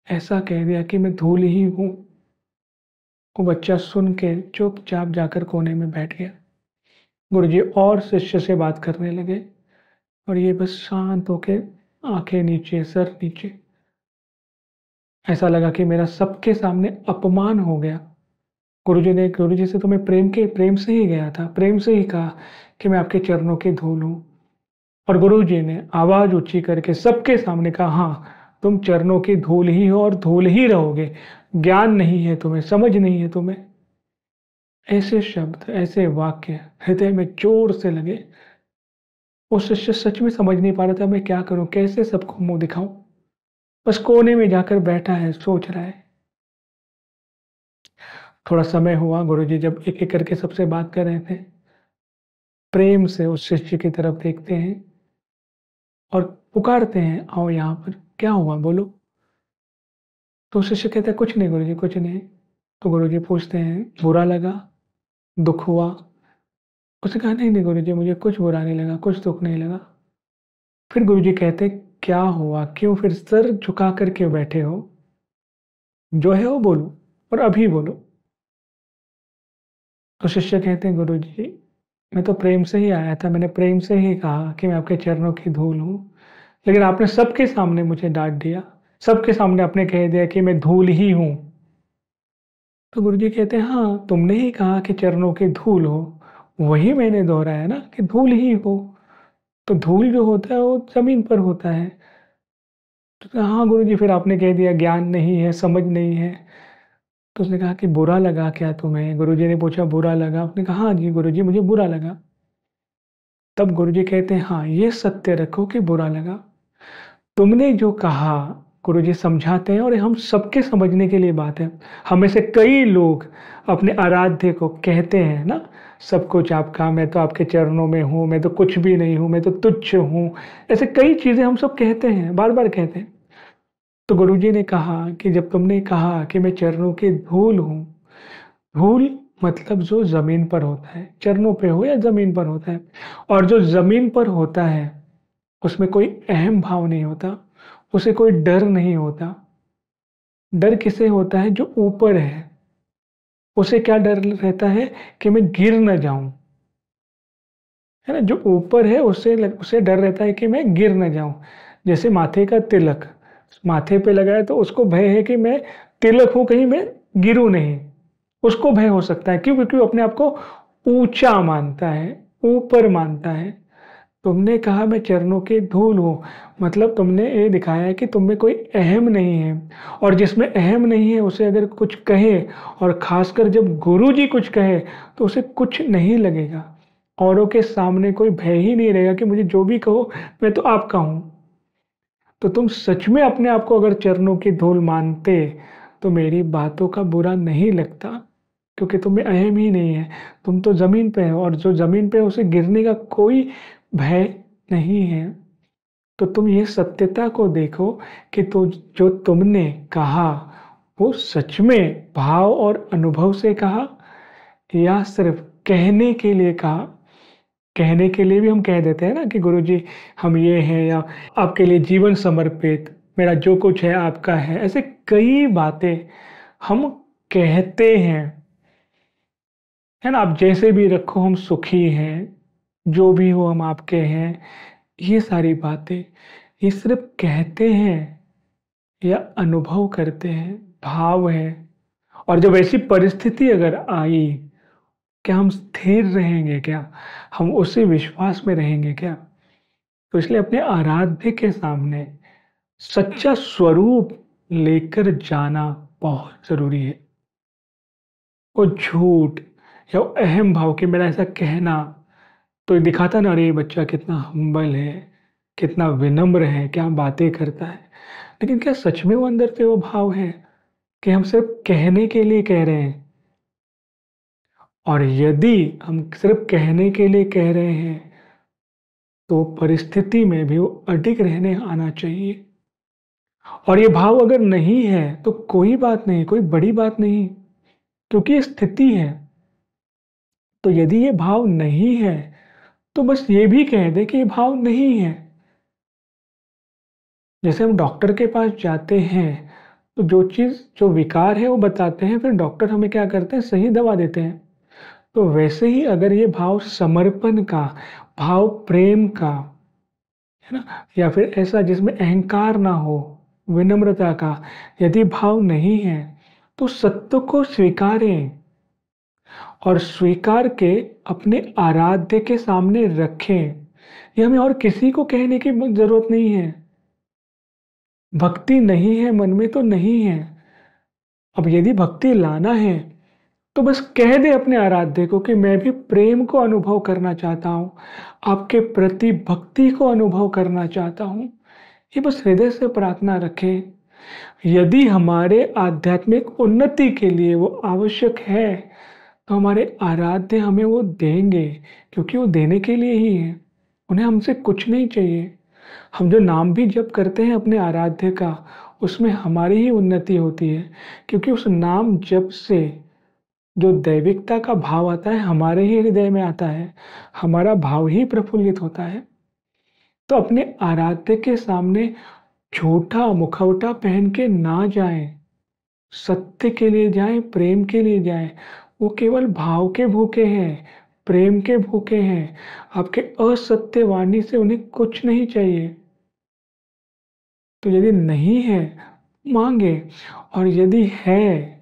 ऐसा कह दिया कि मैं धूल ही हूं। वो बच्चा सुन के चुपचाप जाकर कोने में बैठ गया। गुरुजी और शिष्य से बात करने लगे और ये बस शांत होके आंखें नीचे, सर नीचे। ऐसा लगा कि मेरा सबके सामने अपमान हो गया। गुरुजी से तो मैं प्रेम से ही गया था, प्रेम से ही कहा कि मैं आपके चरणों की धूल हूं। और गुरुजी ने आवाज ऊंची करके सबके सामने कहा, हाँ तुम चरणों की धूल ही हो और धूल ही रहोगे। ज्ञान नहीं है तुम्हें, समझ नहीं है तुम्हें। ऐसे शब्द, ऐसे वाक्य हृदय में जोर से लगे। वो शिष्य सच में समझ नहीं पा रहा था मैं क्या करूं, कैसे सबको मुंह दिखाऊं। बस कोने में जाकर बैठा है, सोच रहा है। थोड़ा समय हुआ, गुरुजी जब एक एक करके सबसे बात कर रहे थे, प्रेम से उस शिष्य की तरफ देखते हैं और पुकारते हैं, आओ यहाँ पर, क्या हुआ बोलो। तो शिष्य कहता है कुछ नहीं गुरुजी, कुछ नहीं। तो गुरुजी पूछते हैं बुरा लगा, दुख हुआ। उसने कहा नहीं नहीं गुरुजी, मुझे कुछ बुरा नहीं लगा, कुछ दुख नहीं लगा। फिर गुरुजी कहते क्या हुआ, क्यों फिर सर झुका कर क्यों बैठे हो, जो है वो बोलो और अभी बोलो। तो शिष्य कहते हैं गुरुजी मैं तो प्रेम से ही आया था, मैंने प्रेम से ही कहा कि मैं आपके चरणों की धूल हूँ, लेकिन आपने सबके सामने मुझे डांट दिया, सबके सामने आपने कह दिया कि मैं धूल ही हूँ। तो गुरुजी कहते हैं हाँ, तुमने ही कहा कि चरणों की धूल हो, वही मैंने दोहराया ना कि धूल ही हो। तो धूल जो होता है वो जमीन पर होता है। तो कहा, हाँ गुरुजी, फिर आपने कह दिया ज्ञान नहीं है, समझ नहीं है। तो उसने कहा कि बुरा लगा क्या तुम्हें? गुरुजी ने पूछा बुरा लगा? उसने कहा हाँ जी गुरुजी, मुझे बुरा लगा। तब गुरुजी कहते हैं हाँ, ये सत्य रखो कि बुरा लगा। तुमने जो कहा, गुरुजी समझाते हैं और हम सबके समझने के लिए बात है। हमें से कई लोग अपने आराध्य को कहते हैं ना, सब कुछ आपका, मैं तो आपके चरणों में हूँ, मैं तो कुछ भी नहीं हूँ, मैं तो तुच्छ हूँ। ऐसे कई चीज़ें हम सब कहते हैं, बार बार कहते हैं। तो गुरुजी ने कहा कि जब तुमने कहा कि मैं चरणों की धूल हूँ, धूल मतलब जो जमीन पर होता है, चरणों पे हो या जमीन पर होता है, और जो जमीन पर होता है उसमें कोई अहम भाव नहीं होता, उसे कोई डर नहीं होता। डर किसे होता है? जो ऊपर है, उसे क्या डर रहता है कि मैं गिर न जाऊं, है ना। जो ऊपर है उसे डर रहता है कि मैं गिर न जाऊं। जैसे माथे का तिलक माथे पे लगा है तो उसको भय है कि मैं तिलक हूं, कहीं मैं गिरूं नहीं। उसको भय हो सकता है, क्यों? क्योंकि वो अपने आप को ऊंचा मानता है, ऊपर मानता है। तुमने कहा मैं चरणों की धूल हूँ, मतलब तुमने ये दिखाया है कि तुम में कोई अहम नहीं है। और जिसमें अहम नहीं है उसे अगर कुछ कहे, और खासकर जब गुरु जी कुछ कहे, तो उसे कुछ नहीं लगेगा। औरों के सामने कोई भय ही नहीं रहेगा कि मुझे जो भी कहो मैं तो आपका हूँ। तो तुम सच में अपने आप को अगर चरणों की धूल मानते, तो मेरी बातों का बुरा नहीं लगता, क्योंकि तुम्हें अहम ही नहीं है। तुम तो जमीन पे हो, और जो जमीन पे है उसे गिरने का कोई भय नहीं है। तो तुम ये सत्यता को देखो कि तो जो तुमने कहा वो सच में भाव और अनुभव से कहा, या सिर्फ कहने के लिए कहा। कहने के लिए भी हम कह देते हैं ना कि गुरुजी हम ये हैं, या आपके लिए जीवन समर्पित, मेरा जो कुछ है आपका है। ऐसे कई बातें हम कहते हैं, है ना। आप जैसे भी रखो हम सुखी हैं, जो भी हो हम आपके हैं। ये सारी बातें ये सिर्फ कहते हैं या अनुभव करते हैं, भाव है। और जब ऐसी परिस्थिति अगर आई, क्या हम स्थिर रहेंगे? क्या हम उसी विश्वास में रहेंगे? क्या? तो इसलिए अपने आराध्य के सामने सच्चा स्वरूप लेकर जाना बहुत जरूरी है। वो झूठ या वो अहम भाव कि मेरा ऐसा कहना तो ये दिखाता ना, अरे ये बच्चा कितना हम्बल है, कितना विनम्र है, क्या बातें करता है। लेकिन क्या सच में वो अंदर से वो भाव है कि हम सिर्फ कहने के लिए कह रहे हैं? और यदि हम सिर्फ कहने के लिए कह रहे हैं, तो परिस्थिति में भी वो अडिग रहने आना चाहिए। और ये भाव अगर नहीं है तो कोई बात नहीं, कोई बड़ी बात नहीं, क्योंकि ये स्थिति है। तो यदि ये भाव नहीं है तो बस ये भी कह दे कि ये भाव नहीं है। जैसे हम डॉक्टर के पास जाते हैं तो जो चीज़, जो विकार है वो बताते हैं, फिर डॉक्टर हमें क्या करते हैं? सही दवा देते हैं। तो वैसे ही अगर ये भाव समर्पण का, भाव प्रेम का, है ना, या फिर ऐसा जिसमें अहंकार ना हो, विनम्रता का यदि भाव नहीं है, तो सत्य को स्वीकारें और स्वीकार के अपने आराध्य के सामने रखें। ये हमें और किसी को कहने की जरूरत नहीं है। भक्ति नहीं है मन में तो नहीं है। अब यदि भक्ति लाना है तो बस कह दे अपने आराध्य को कि मैं भी प्रेम को अनुभव करना चाहता हूँ, आपके प्रति भक्ति को अनुभव करना चाहता हूँ। ये बस हृदय से प्रार्थना रखें। यदि हमारे आध्यात्मिक उन्नति के लिए वो आवश्यक है, तो हमारे आराध्य हमें वो देंगे, क्योंकि वो देने के लिए ही है। उन्हें हमसे कुछ नहीं चाहिए। हम जो नाम भी जप करते हैं अपने आराध्य का, उसमें हमारी ही उन्नति होती है, क्योंकि उस नाम जप से जो दैविकता का भाव आता है हमारे ही हृदय में आता है, हमारा भाव ही प्रफुल्लित होता है। तो अपने आराध्य के सामने झूठा मुखौटा पहन के ना जाएं, सत्य के लिए जाएं, प्रेम के लिए जाएं। वो केवल भाव के भूखे हैं, प्रेम के भूखे हैं। आपके असत्य वाणी से उन्हें कुछ नहीं चाहिए। तो यदि नहीं है, मांगे, और यदि है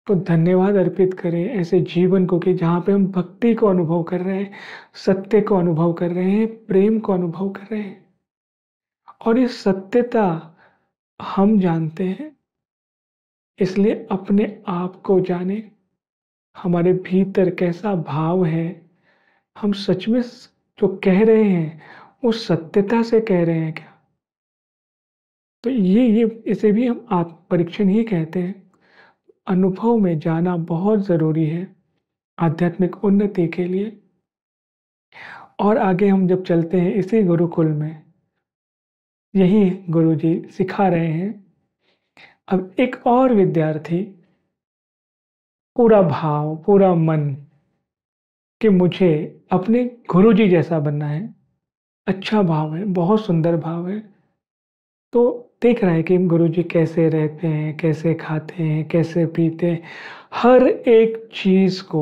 तो धन्यवाद अर्पित करें ऐसे जीवन को कि जहाँ पे हम भक्ति को अनुभव कर रहे हैं, सत्य को अनुभव कर रहे हैं, प्रेम को अनुभव कर रहे हैं। और ये सत्यता हम जानते हैं, इसलिए अपने आप को जाने, हमारे भीतर कैसा भाव है, हम सच में जो कह रहे हैं वो सत्यता से कह रहे हैं क्या। तो ये इसे भी हम आत्म परीक्षण ही कहते हैं। अनुभव में जाना बहुत ज़रूरी है आध्यात्मिक उन्नति के लिए। और आगे हम जब चलते हैं इसी गुरुकुल में, यही गुरुजी सिखा रहे हैं। अब एक और विद्यार्थी पूरा भाव, पूरा मन कि मुझे अपने गुरुजी जैसा बनना है, अच्छा भाव है, बहुत सुंदर भाव है। तो देख रहा है कि गुरुजी कैसे रहते हैं, कैसे खाते हैं, कैसे पीते हैं, हर एक चीज़ को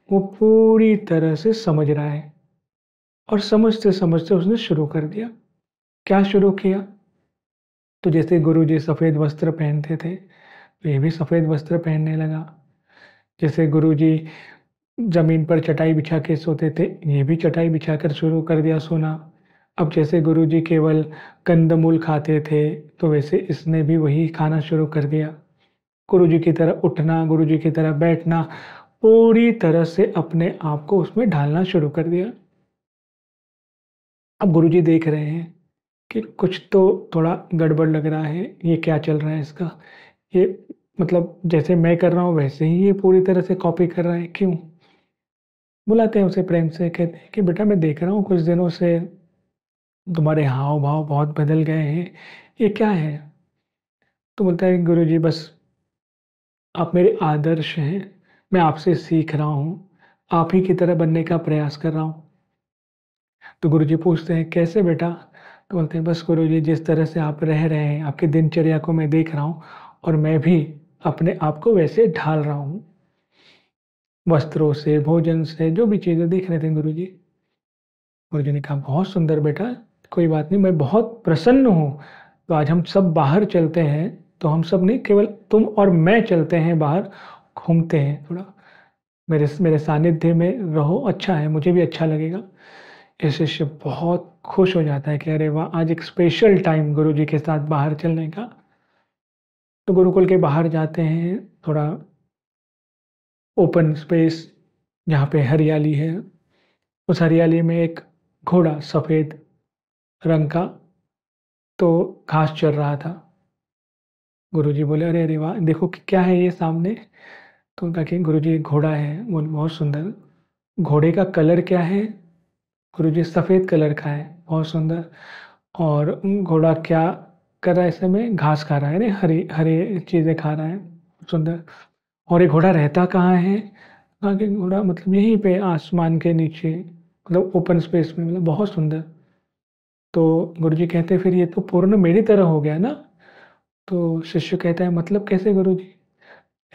वो पूरी तरह से समझ रहा है। और समझते समझते उसने शुरू कर दिया। क्या शुरू किया? तो जैसे गुरुजी सफ़ेद वस्त्र पहनते थे, तो ये भी सफ़ेद वस्त्र पहनने लगा। जैसे गुरुजी ज़मीन पर चटाई बिछा के सोते थे, ये भी चटाई बिछाकर शुरू कर दिया सोना। अब जैसे गुरुजी केवल कंदमूल खाते थे, तो वैसे इसने भी वही खाना शुरू कर दिया। गुरुजी की तरह उठना, गुरुजी की तरह बैठना, पूरी तरह से अपने आप को उसमें ढालना शुरू कर दिया। अब गुरुजी देख रहे हैं कि कुछ तो थोड़ा गड़बड़ लग रहा है, ये क्या चल रहा है इसका? ये मतलब जैसे मैं कर रहा हूँ वैसे ही ये पूरी तरह से कॉपी कर रहा है, क्यों? बुलाते हैं उसे प्रेम से, कहते हैं कि बेटा मैं देख रहा हूँ कुछ दिनों से तुम्हारे हाव भाव बहुत बदल गए हैं, ये क्या है? तो बोलता है गुरुजी बस आप मेरे आदर्श हैं, मैं आपसे सीख रहा हूँ, आप ही की तरह बनने का प्रयास कर रहा हूँ। तो गुरुजी पूछते हैं कैसे बेटा? तो बोलते हैं बस गुरुजी जिस तरह से आप रह रहे हैं, आपकी दिनचर्या को मैं देख रहा हूँ और मैं भी अपने आप को वैसे ढाल रहा हूँ, वस्त्रों से, भोजन से, जो भी चीज़ें देख रहे थे गुरुजी। गुरुजी ने कहा बहुत सुंदर बेटा, कोई बात नहीं, मैं बहुत प्रसन्न हूँ। तो आज हम सब बाहर चलते हैं, तो हम सब नहीं, केवल तुम और मैं चलते हैं बाहर, घूमते हैं थोड़ा, मेरे मेरे सानिध्य में रहो, अच्छा है, मुझे भी अच्छा लगेगा। ये शिष्य बहुत खुश हो जाता है कि अरे वाह, आज एक स्पेशल टाइम गुरुजी के साथ बाहर चलने का। तो गुरुकुल के बाहर जाते हैं, थोड़ा ओपन स्पेस जहाँ पे हरियाली है, उस हरियाली में एक घोड़ा सफ़ेद रंग का तो घास चर रहा था। गुरुजी बोले अरे अरे वाह, देखो कि क्या है ये सामने? तो उनका कि गुरुजी घोड़ा है, बोले बहुत सुंदर। घोड़े का कलर क्या है? गुरुजी सफ़ेद कलर का है, बहुत सुंदर। और घोड़ा क्या कर रहा है इस समय? घास खा रहा है, ना हरी हरी चीज़ें खा रहा है, सुंदर। और ये घोड़ा रहता कहाँ है? कहा कि घोड़ा मतलब यहीं पे आसमान के नीचे, मतलब ओपन स्पेस में, मतलब बहुत सुंदर। तो गुरुजी कहते हैं फिर ये तो पूर्ण मेरी तरह हो गया ना? तो शिष्य कहता है मतलब कैसे गुरुजी?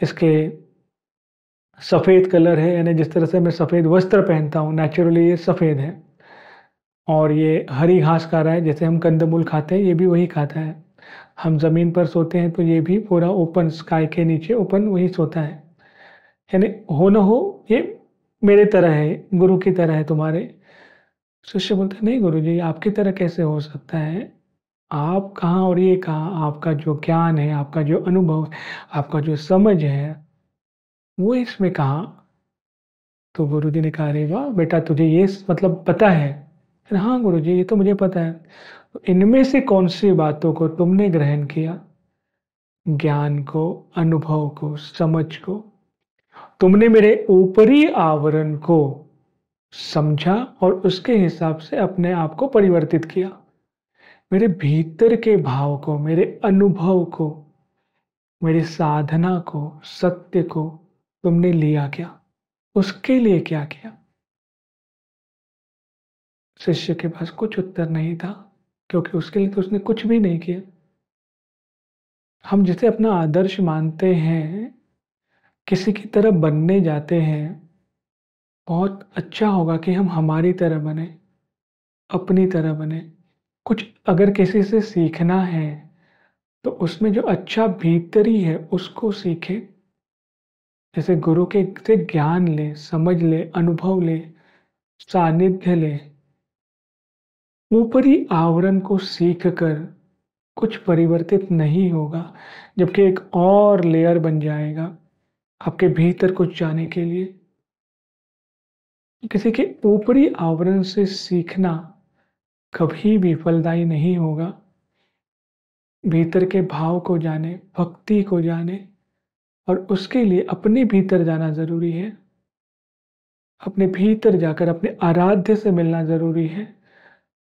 इसके सफ़ेद कलर है, यानी जिस तरह से मैं सफ़ेद वस्त्र पहनता हूँ, नेचुरली ये सफ़ेद है। और ये हरी घास खा रहा है, जैसे हम कंदमूल खाते हैं ये भी वही खाता है। हम ज़मीन पर सोते हैं तो ये भी पूरा ओपन स्काई के नीचे ओपन वही सोता है। यानी हो ना हो ये मेरे तरह है, गुरु की तरह है तुम्हारे। शिष्य बोलते हैं नहीं गुरुजी, आपकी तरह कैसे हो सकता है? आप कहाँ और ये कहाँ? आपका जो ज्ञान है, आपका जो अनुभव है, आपका जो समझ है, वो इसमें कहा। तो गुरुजी ने कहा, अरे वाह बेटा, तुझे ये मतलब पता है? हाँ गुरुजी, ये तो मुझे पता है। तो इनमें से कौन सी बातों को तुमने ग्रहण किया? ज्ञान को, अनुभव को, समझ को। तुमने मेरे ऊपरी आवरण को समझा और उसके हिसाब से अपने आप को परिवर्तित किया। मेरे भीतर के भाव को, मेरे अनुभव को, मेरी साधना को, सत्य को तुमने लिया क्या? उसके लिए क्या किया? शिष्य के पास कुछ उत्तर नहीं था, क्योंकि उसके लिए तो उसने कुछ भी नहीं किया। हम जिसे अपना आदर्श मानते हैं, किसी की तरह बनने जाते हैं, बहुत अच्छा होगा कि हम हमारी तरह बने, अपनी तरह बने। कुछ अगर किसी से सीखना है तो उसमें जो अच्छा भीतरी है उसको सीखे। जैसे गुरु के से ज्ञान ले, समझ ले, अनुभव ले, सानिध्य ले। ऊपरी आवरण को सीख कर कुछ परिवर्तित नहीं होगा, जबकि एक और लेयर बन जाएगा आपके भीतर कुछ जाने के लिए। किसी के ऊपरी आवरण से सीखना कभी भी फलदायी नहीं होगा। भीतर के भाव को जाने, भक्ति को जाने, और उसके लिए अपने भीतर जाना जरूरी है। अपने भीतर जाकर अपने आराध्य से मिलना जरूरी है।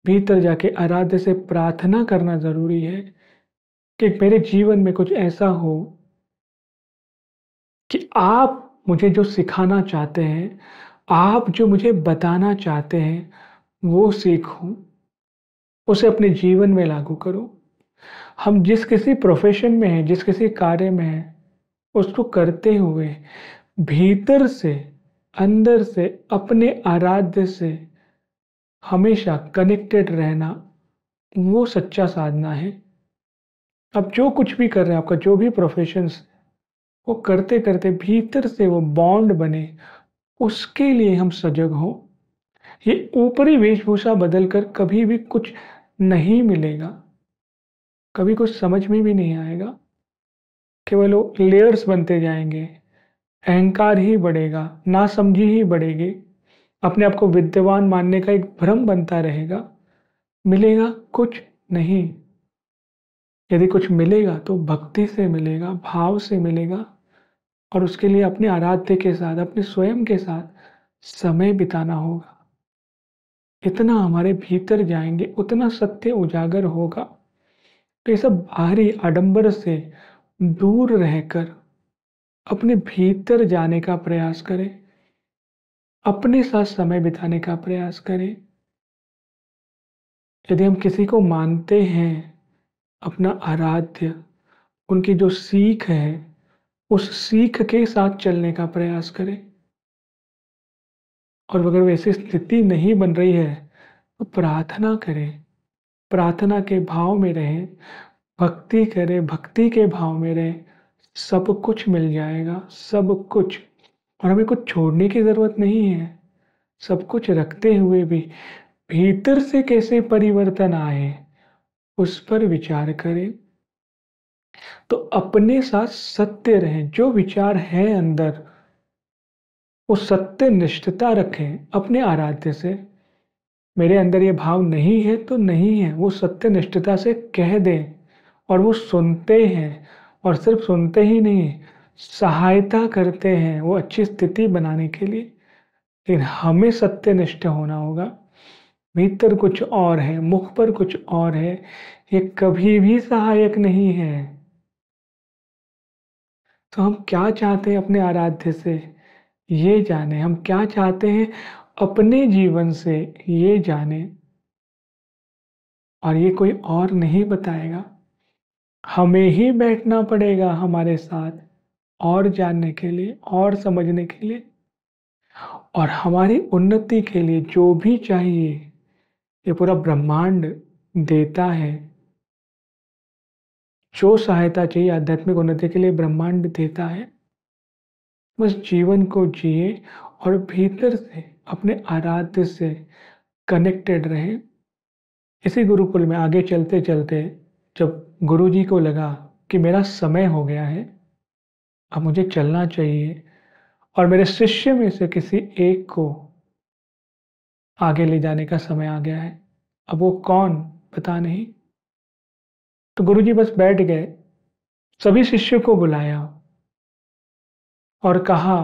भीतर जाके आराध्य से प्रार्थना करना जरूरी है कि मेरे जीवन में कुछ ऐसा हो कि आप मुझे जो सिखाना चाहते हैं, आप जो मुझे बताना चाहते हैं, वो सीखूं, उसे अपने जीवन में लागू करूं। हम जिस किसी प्रोफेशन में हैं, जिस किसी कार्य में हैं, उसको करते हुए भीतर से, अंदर से, अपने आराध्य से हमेशा कनेक्टेड रहना, वो सच्चा साधना है। अब जो कुछ भी कर रहे हैं, आपका जो भी प्रोफेशन, वो करते करते भीतर से वो बॉन्ड बने, उसके लिए हम सजग हो। ये ऊपरी वेशभूषा बदलकर कभी भी कुछ नहीं मिलेगा, कभी कुछ समझ में भी नहीं आएगा। केवल वो लेयर्स बनते जाएंगे, अहंकार ही बढ़ेगा, नासमझी ही बढ़ेगी, अपने आप को विद्वान मानने का एक भ्रम बनता रहेगा। मिलेगा कुछ नहीं। यदि कुछ मिलेगा तो भक्ति से मिलेगा, भाव से मिलेगा, और उसके लिए अपने आराध्य के साथ, अपने स्वयं के साथ समय बिताना होगा। इतना हमारे भीतर जाएंगे उतना सत्य उजागर होगा। तो ये सब बाहरी आडंबर से दूर रहकर अपने भीतर जाने का प्रयास करें, अपने साथ समय बिताने का प्रयास करें। यदि हम किसी को मानते हैं अपना आराध्य, उनकी जो सीख है, उस सीख के साथ चलने का प्रयास करें। और अगर वैसी स्थिति नहीं बन रही है तो प्रार्थना करें, प्रार्थना के भाव में रहें, भक्ति करें, भक्ति के भाव में रहें। सब कुछ मिल जाएगा, सब कुछ। और हमें कुछ छोड़ने की ज़रूरत नहीं है। सब कुछ रखते हुए भी भीतर से कैसे परिवर्तन आए, उस पर विचार करें। तो अपने साथ सत्य रहें, जो विचार है अंदर वो सत्य निष्ठता रखें अपने आराध्य से। मेरे अंदर ये भाव नहीं है तो नहीं है, वो सत्य निष्ठता से कह दें। और वो सुनते हैं, और सिर्फ सुनते ही नहीं, सहायता करते हैं वो अच्छी स्थिति बनाने के लिए। लेकिन हमें सत्यनिष्ठ होना होगा। भीतर कुछ और है, मुख पर कुछ और है, ये कभी भी सहायक नहीं है। तो हम क्या चाहते हैं अपने आराध्य से, ये जाने। हम क्या चाहते हैं अपने जीवन से, ये जाने। और ये कोई और नहीं बताएगा, हमें ही बैठना पड़ेगा हमारे साथ, और जानने के लिए, और समझने के लिए, और हमारी उन्नति के लिए जो भी चाहिए ये पूरा ब्रह्मांड देता है। जो सहायता चाहिए आध्यात्मिक उन्नति के लिए ब्रह्मांड देता है। बस जीवन को जिए और भीतर से अपने आराध्य से कनेक्टेड रहे। इसी गुरुकुल में आगे चलते चलते जब गुरुजी को लगा कि मेरा समय हो गया है, अब मुझे चलना चाहिए, और मेरे शिष्य में से किसी एक को आगे ले जाने का समय आ गया है। अब वो कौन पता नहीं। तो गुरुजी बस बैठ गए, सभी शिष्यों को बुलाया और कहा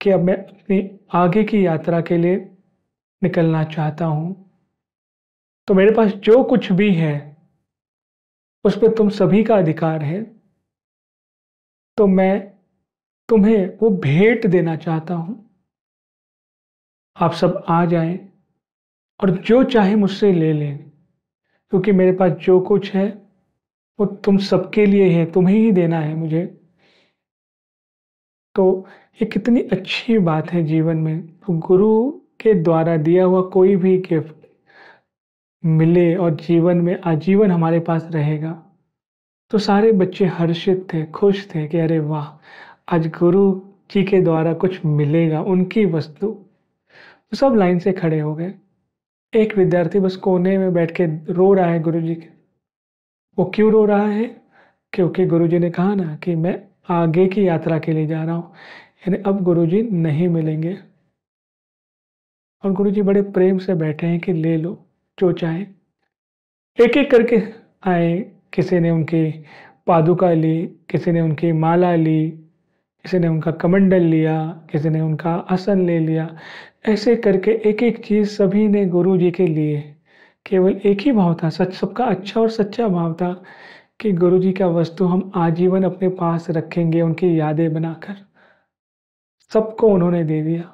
कि अब मैं अपनी आगे की यात्रा के लिए निकलना चाहता हूं। तो मेरे पास जो कुछ भी है उस पर तुम सभी का अधिकार है। तो मैं तुम्हें वो भेंट देना चाहता हूं। आप सब आ जाएं और जो चाहे मुझसे ले लें, क्योंकि मेरे पास जो कुछ है वो तुम सबके लिए है, तुम्हें ही देना है मुझे। तो ये कितनी अच्छी बात है जीवन में। तो गुरु के द्वारा दिया हुआ कोई भी गिफ्ट मिले और जीवन में आजीवन हमारे पास रहेगा। तो सारे बच्चे हर्षित थे, खुश थे कि अरे वाह, आज गुरु जी के द्वारा कुछ मिलेगा, उनकी वस्तु। तो सब लाइन से खड़े हो गए। एक विद्यार्थी बस कोने में बैठ के रो रहा है गुरु जी के। वो क्यों रो रहा है? क्योंकि गुरु जी ने कहा ना कि मैं आगे की यात्रा के लिए जा रहा हूँ, यानी अब गुरु जी नहीं मिलेंगे। और गुरु जी बड़े प्रेम से बैठे हैं कि ले लो जो चाहे। एक एक करके आए, किसी ने उनकी पादुका ली, किसी ने उनकी माला ली, किसी ने उनका कमंडल लिया, किसी ने उनका आसन ले लिया। ऐसे करके एक एक चीज सभी ने गुरु जी के लिए। केवल एक ही भाव था, सच सबका अच्छा और सच्चा भाव था कि गुरु जी का वस्तु हम आजीवन अपने पास रखेंगे, उनकी यादें बनाकर। सबको उन्होंने दे दिया।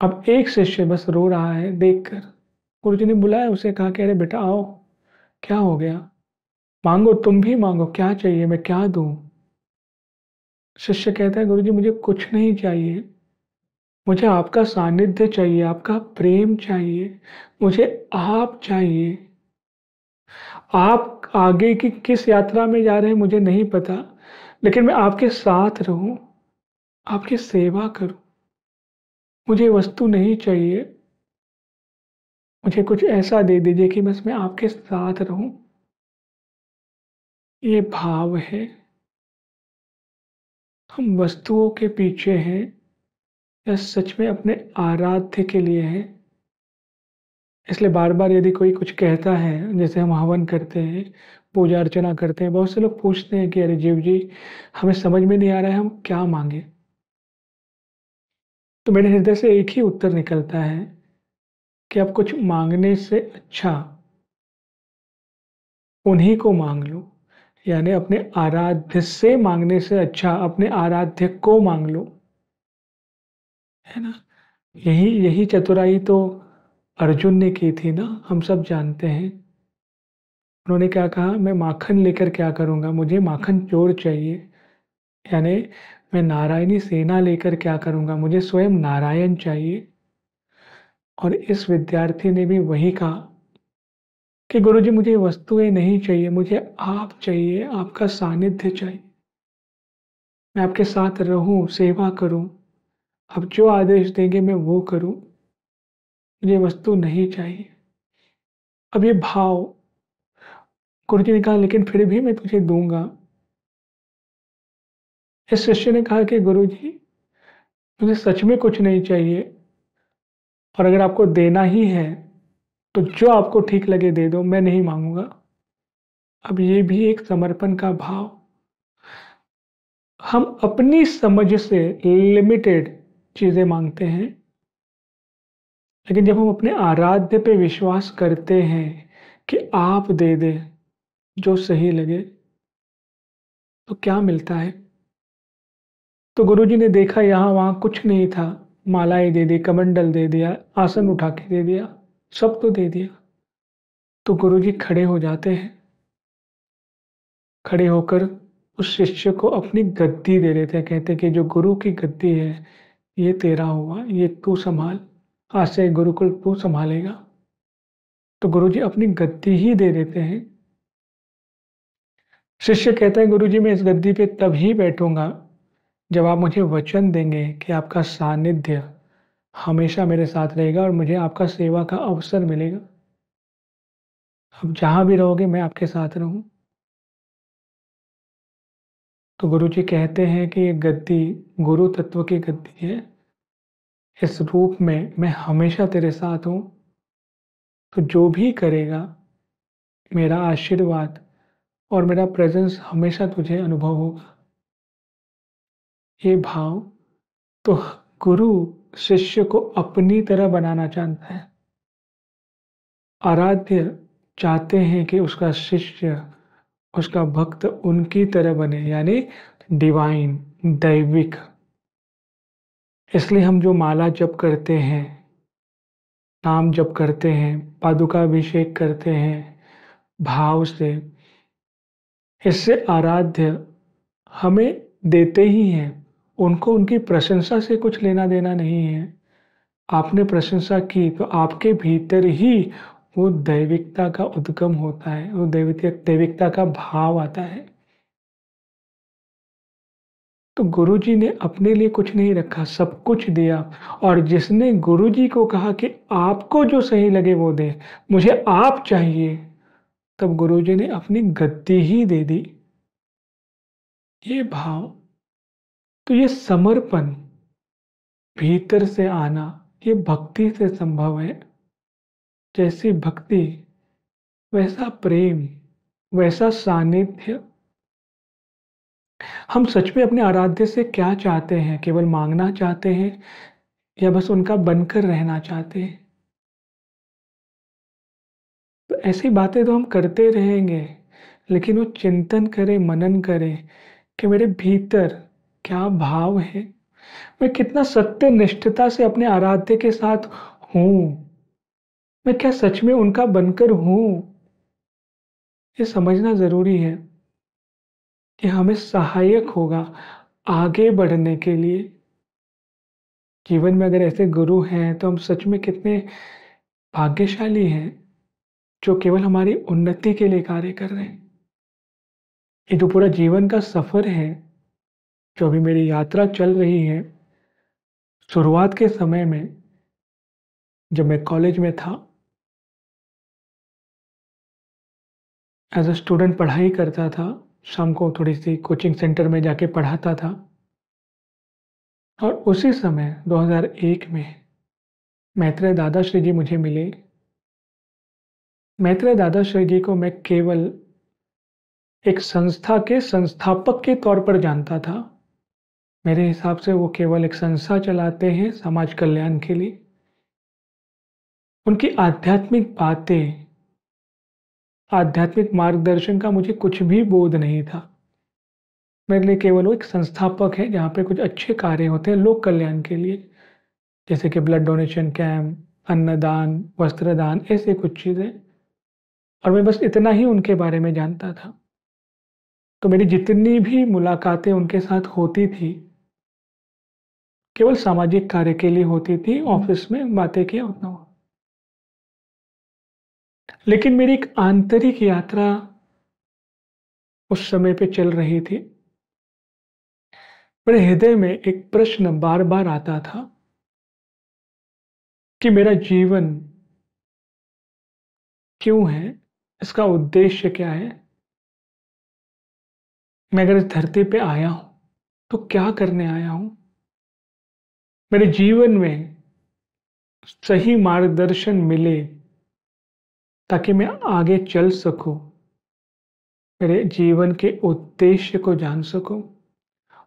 अब एक शिष्य बस रो रहा है देखकर। गुरु जी ने बुलाया उसे, कहा कि अरे बेटा आओ, क्या हो गया? मांगो, तुम भी मांगो, क्या चाहिए, मैं क्या दूं? शिष्य कहता है गुरु जी मुझे कुछ नहीं चाहिए, मुझे आपका सानिध्य चाहिए, आपका प्रेम चाहिए, मुझे आप चाहिए। आप आगे की किस यात्रा में जा रहे हैं मुझे नहीं पता, लेकिन मैं आपके साथ रहूं, आपकी सेवा करूं। मुझे वस्तु नहीं चाहिए, मुझे कुछ ऐसा दे दीजिए कि बस मैं आपके साथ रहूं। ये भाव है। हम वस्तुओं के पीछे हैं या सच में अपने आराध्य के लिए हैं? इसलिए बार बार यदि कोई कुछ कहता है, जैसे हम हवन करते हैं, पूजा अर्चना करते हैं, बहुत से लोग पूछते हैं कि अरे जीव जी, हमें समझ में नहीं आ रहा है हम क्या मांगे। तो मेरे हृदय से एक ही उत्तर निकलता है कि आप कुछ मांगने से अच्छा उन्हीं को मांग लो। यानी अपने आराध्य से मांगने से अच्छा अपने आराध्य को मांग लो, है ना? यही यही चतुराई तो अर्जुन ने की थी ना, हम सब जानते हैं। उन्होंने क्या कहा, मैं माखन लेकर क्या करूंगा, मुझे माखन चोर चाहिए। यानी मैं नारायणी सेना लेकर क्या करूंगा, मुझे स्वयं नारायण चाहिए। और इस विद्यार्थी ने भी वही कहा कि गुरुजी मुझे वस्तुएं नहीं चाहिए, मुझे आप चाहिए, आपका सानिध्य चाहिए। मैं आपके साथ रहूं, सेवा करूं, आप जो आदेश देंगे मैं वो करूं, मुझे वस्तु नहीं चाहिए। अब ये भाव, गुरुजी ने कहा लेकिन फिर भी मैं तुझे दूंगा। इस शिष्य ने कहा कि गुरुजी मुझे सच में कुछ नहीं चाहिए, और अगर आपको देना ही है तो जो आपको ठीक लगे दे दो, मैं नहीं मांगूंगा। अब ये भी एक समर्पण का भाव। हम अपनी समझ से लिमिटेड चीजें मांगते हैं, लेकिन जब हम अपने आराध्य पे विश्वास करते हैं कि आप दे दे जो सही लगे, तो क्या मिलता है? तो गुरुजी ने देखा यहाँ वहां कुछ नहीं था, मालाएं दे दी, कमंडल दे दिया, आसन उठा के दे दिया, सब तो दे दिया। तो गुरुजी खड़े हो जाते हैं, खड़े होकर उस शिष्य को अपनी गद्दी दे देते हैं। कहते हैं कि जो गुरु की गद्दी है ये तेरा हुआ, ये तू संभाल, आज से गुरुकुल तू संभालेगा। तो गुरुजी अपनी गद्दी ही दे देते हैं। शिष्य कहता है गुरुजी मैं इस गद्दी पे तभी बैठूंगा जब आप मुझे वचन देंगे कि आपका सानिध्य हमेशा मेरे साथ रहेगा और मुझे आपका सेवा का अवसर मिलेगा। अब जहां भी रहोगे मैं आपके साथ रहूं। तो गुरु जी कहते हैं कि ये गद्दी गुरु तत्व की गद्दी है, इस रूप में मैं हमेशा तेरे साथ हूँ, तो जो भी करेगा मेरा आशीर्वाद और मेरा प्रेजेंस हमेशा तुझे अनुभव होगा। ये भाव तो गुरु शिष्य को अपनी तरह बनाना चाहता है। आराध्य चाहते हैं कि उसका शिष्य, उसका भक्त उनकी तरह बने, यानी डिवाइन, दैविक। इसलिए हम जो माला जप करते हैं, नाम जप करते हैं, पादुका अभिषेक करते हैं भाव से, इससे आराध्य हमें देते ही हैं। उनको उनकी प्रशंसा से कुछ लेना देना नहीं है। आपने प्रशंसा की तो आपके भीतर ही वो दैविकता का उद्गम होता है, वो दैविकता का भाव आता है। तो गुरुजी ने अपने लिए कुछ नहीं रखा, सब कुछ दिया। और जिसने गुरुजी को कहा कि आपको जो सही लगे वो दे, मुझे आप चाहिए, तब गुरुजी ने अपनी गद्दी ही दे दी। ये भाव, तो ये समर्पण भीतर से आना, ये भक्ति से संभव है। जैसी भक्ति वैसा प्रेम, वैसा सानिध्य। हम सच में अपने आराध्य से क्या चाहते हैं? केवल मांगना चाहते हैं या बस उनका बनकर रहना चाहते हैं? तो ऐसी बातें तो हम करते रहेंगे, लेकिन वो चिंतन करें, मनन करें कि मेरे भीतर क्या भाव है, मैं कितना सत्य निष्ठता से अपने आराध्य के साथ हूँ, मैं क्या सच में उनका बनकर हूँ। ये समझना ज़रूरी है कि हमें सहायक होगा आगे बढ़ने के लिए। जीवन में अगर ऐसे गुरु हैं तो हम सच में कितने भाग्यशाली हैं जो केवल हमारी उन्नति के लिए कार्य कर रहे हैं। ये जो पूरा जीवन का सफ़र है, जो अभी मेरी यात्रा चल रही है, शुरुआत के समय में जब मैं कॉलेज में था, एज अ स्टूडेंट पढ़ाई करता था, शाम को थोड़ी सी कोचिंग सेंटर में जाके पढ़ाता था। और उसी समय 2001 में मैत्रेय दादाश्री जी मुझे मिले। मैत्रेय दादाश्री जी को मैं केवल एक संस्था के संस्थापक के तौर पर जानता था। मेरे हिसाब से वो केवल एक संस्था चलाते हैं समाज कल्याण के लिए। उनकी आध्यात्मिक बातें, आध्यात्मिक मार्गदर्शन का मुझे कुछ भी बोध नहीं था। मेरे लिए केवल वो एक संस्थापक है जहाँ पे कुछ अच्छे कार्य होते हैं लोक कल्याण के लिए, जैसे कि ब्लड डोनेशन कैंप, अन्नदान, वस्त्रदान, ऐसे कुछ चीज़ें। और मैं बस इतना ही उनके बारे में जानता था। तो मेरी जितनी भी मुलाकातें उनके साथ होती थी, केवल सामाजिक कार्य के लिए होती थी, ऑफिस में बातें किया उतना हुआ। लेकिन मेरी एक आंतरिक यात्रा उस समय पे चल रही थी। मेरे हृदय में एक प्रश्न बार बार आता था कि मेरा जीवन क्यों है, इसका उद्देश्य क्या है, मैं अगर इस धरती पे आया हूं तो क्या करने आया हूं। मेरे जीवन में सही मार्गदर्शन मिले ताकि मैं आगे चल सकूं, मेरे जीवन के उद्देश्य को जान सकूं।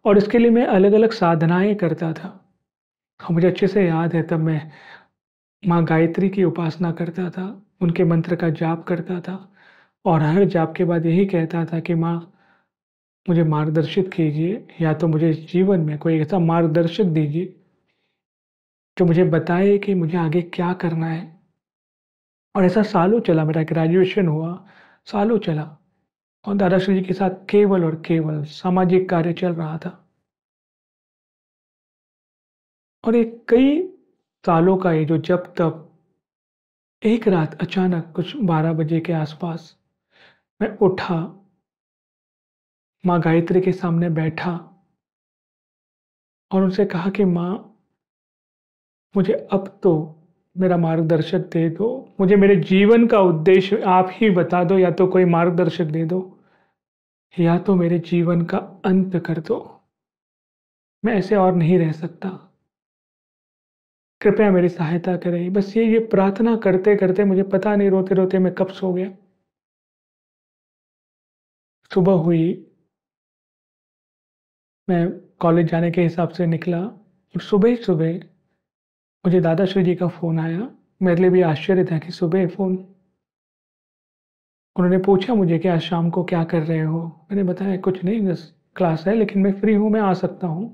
और इसके लिए मैं अलग अलग साधनाएं करता था। मुझे अच्छे से याद है, तब मैं माँ गायत्री की उपासना करता था, उनके मंत्र का जाप करता था और हर जाप के बाद यही कहता था कि माँ मुझे मार्गदर्शित कीजिए, या तो मुझे जीवन में कोई ऐसा मार्गदर्शक दीजिए जो मुझे बताए कि मुझे आगे क्या करना है। और ऐसा सालों चला, मेरा ग्रेजुएशन हुआ, सालों चला और दादाश्री जी के साथ केवल और केवल सामाजिक कार्य चल रहा था। और एक कई सालों का ये जो जब तब, एक रात अचानक कुछ 12 बजे के आसपास मैं उठा, माँ गायत्री के सामने बैठा और उनसे कहा कि माँ मुझे अब तो मेरा मार्गदर्शक दे दो, मुझे मेरे जीवन का उद्देश्य आप ही बता दो, या तो कोई मार्गदर्शक दे दो। या तो मेरे जीवन का अंत कर दो, मैं ऐसे और नहीं रह सकता, कृपया मेरी सहायता करें। बस ये प्रार्थना करते करते मुझे पता नहीं रोते रोते मैं कब सो गया। सुबह हुई, मैं कॉलेज जाने के हिसाब से निकला और सुबह ही सुबह मुझे दादाश्री जी का फ़ोन आया। मेरे लिए भी आश्चर्य था कि सुबह फ़ोन। उन्होंने पूछा मुझे कि आज शाम को क्या कर रहे हो? मैंने बताया कुछ नहीं, बस क्लास है लेकिन मैं फ्री हूँ, मैं आ सकता हूँ।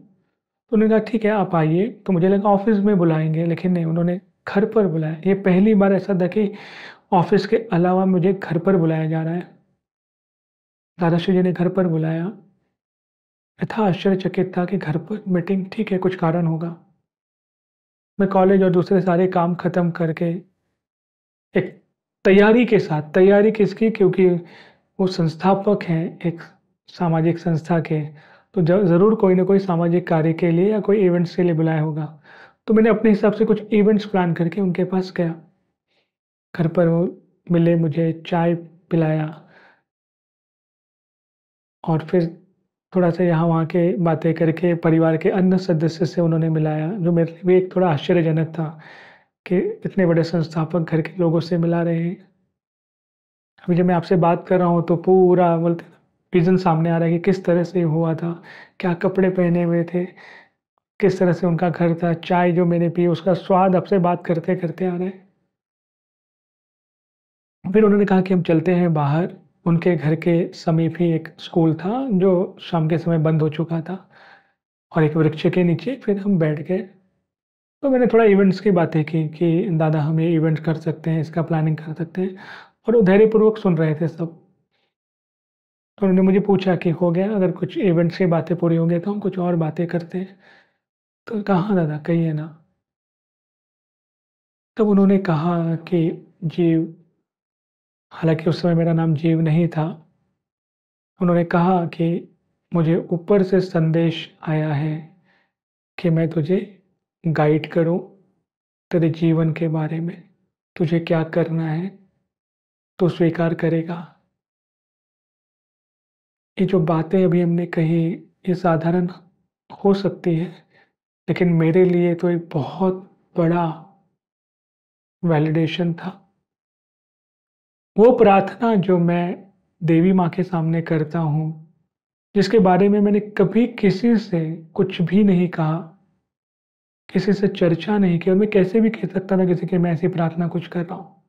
तो उन्होंने कहा ठीक है आप आइए। तो मुझे लगा ऑफ़िस में बुलाएँगे, लेकिन नहीं, उन्होंने घर पर बुलाया। ये पहली बार ऐसा था कि ऑफ़िस के अलावा मुझे घर पर बुलाया जा रहा है। दादाश्री जी ने घर पर बुलाया। मैं था आश्चर्यचकित था कि घर पर मीटिंग, ठीक है कुछ कारण होगा। मैं कॉलेज और दूसरे सारे काम ख़त्म करके एक तैयारी के साथ, तैयारी किसकी, क्योंकि वो संस्थापक हैं एक सामाजिक संस्था के, तो ज़रूर कोई ना कोई सामाजिक कार्य के लिए या कोई इवेंट्स के लिए बुलाया होगा। तो मैंने अपने हिसाब से कुछ इवेंट्स प्लान करके उनके पास गया। घर पर वो मिले, मुझे चाय पिलाया और फिर थोड़ा-सा यहाँ-वहाँ के बातें करके परिवार के अन्य सदस्य से उन्होंने मिलाया, जो मेरे लिए भी एक थोड़ा आश्चर्यजनक था कि इतने बड़े संस्थापक घर के लोगों से मिला रहे हैं। अभी जब मैं आपसे बात कर रहा हूँ तो पूरा बोलते हैं विज़न सामने आ रहा है कि किस तरह से हुआ था, क्या कपड़े पहने हुए थे, किस तरह से उनका घर था, चाय जो मैंने पी उसका स्वाद आपसे बात करते-करते आ रहा है। फिर उन्होंने कहा कि हम चलते हैं बाहर। उनके घर के समीप ही एक स्कूल था जो शाम के समय बंद हो चुका था और एक वृक्ष के नीचे फिर हम बैठ गए। तो मैंने थोड़ा इवेंट्स की बातें की कि दादा हम ये इवेंट कर सकते हैं, इसका प्लानिंग कर सकते हैं, और वो धैर्यपूर्वक सुन रहे थे सब। तो उन्होंने मुझे पूछा कि हो गया, अगर कुछ इवेंट्स की बातें पूरी हो गई तो हम कुछ और बातें करते हैं। तो कहा हाँ दादा कहिए ना। तब उन्होंने कहा कि जीव, हालाँकि उस समय मेरा नाम जीव नहीं था, उन्होंने कहा कि मुझे ऊपर से संदेश आया है कि मैं तुझे गाइड करूँ तेरे जीवन के बारे में। तुझे क्या करना है, तू स्वीकार करेगा। ये जो बातें अभी हमने कही ये साधारण हो सकती है, लेकिन मेरे लिए तो एक बहुत बड़ा वैलिडेशन था। वो प्रार्थना जो मैं देवी माँ के सामने करता हूँ, जिसके बारे में मैंने कभी किसी से कुछ भी नहीं कहा, किसी से चर्चा नहीं की, और मैं कैसे भी कह सकता था किसी के मैं ऐसी प्रार्थना कुछ कर रहा हूँ।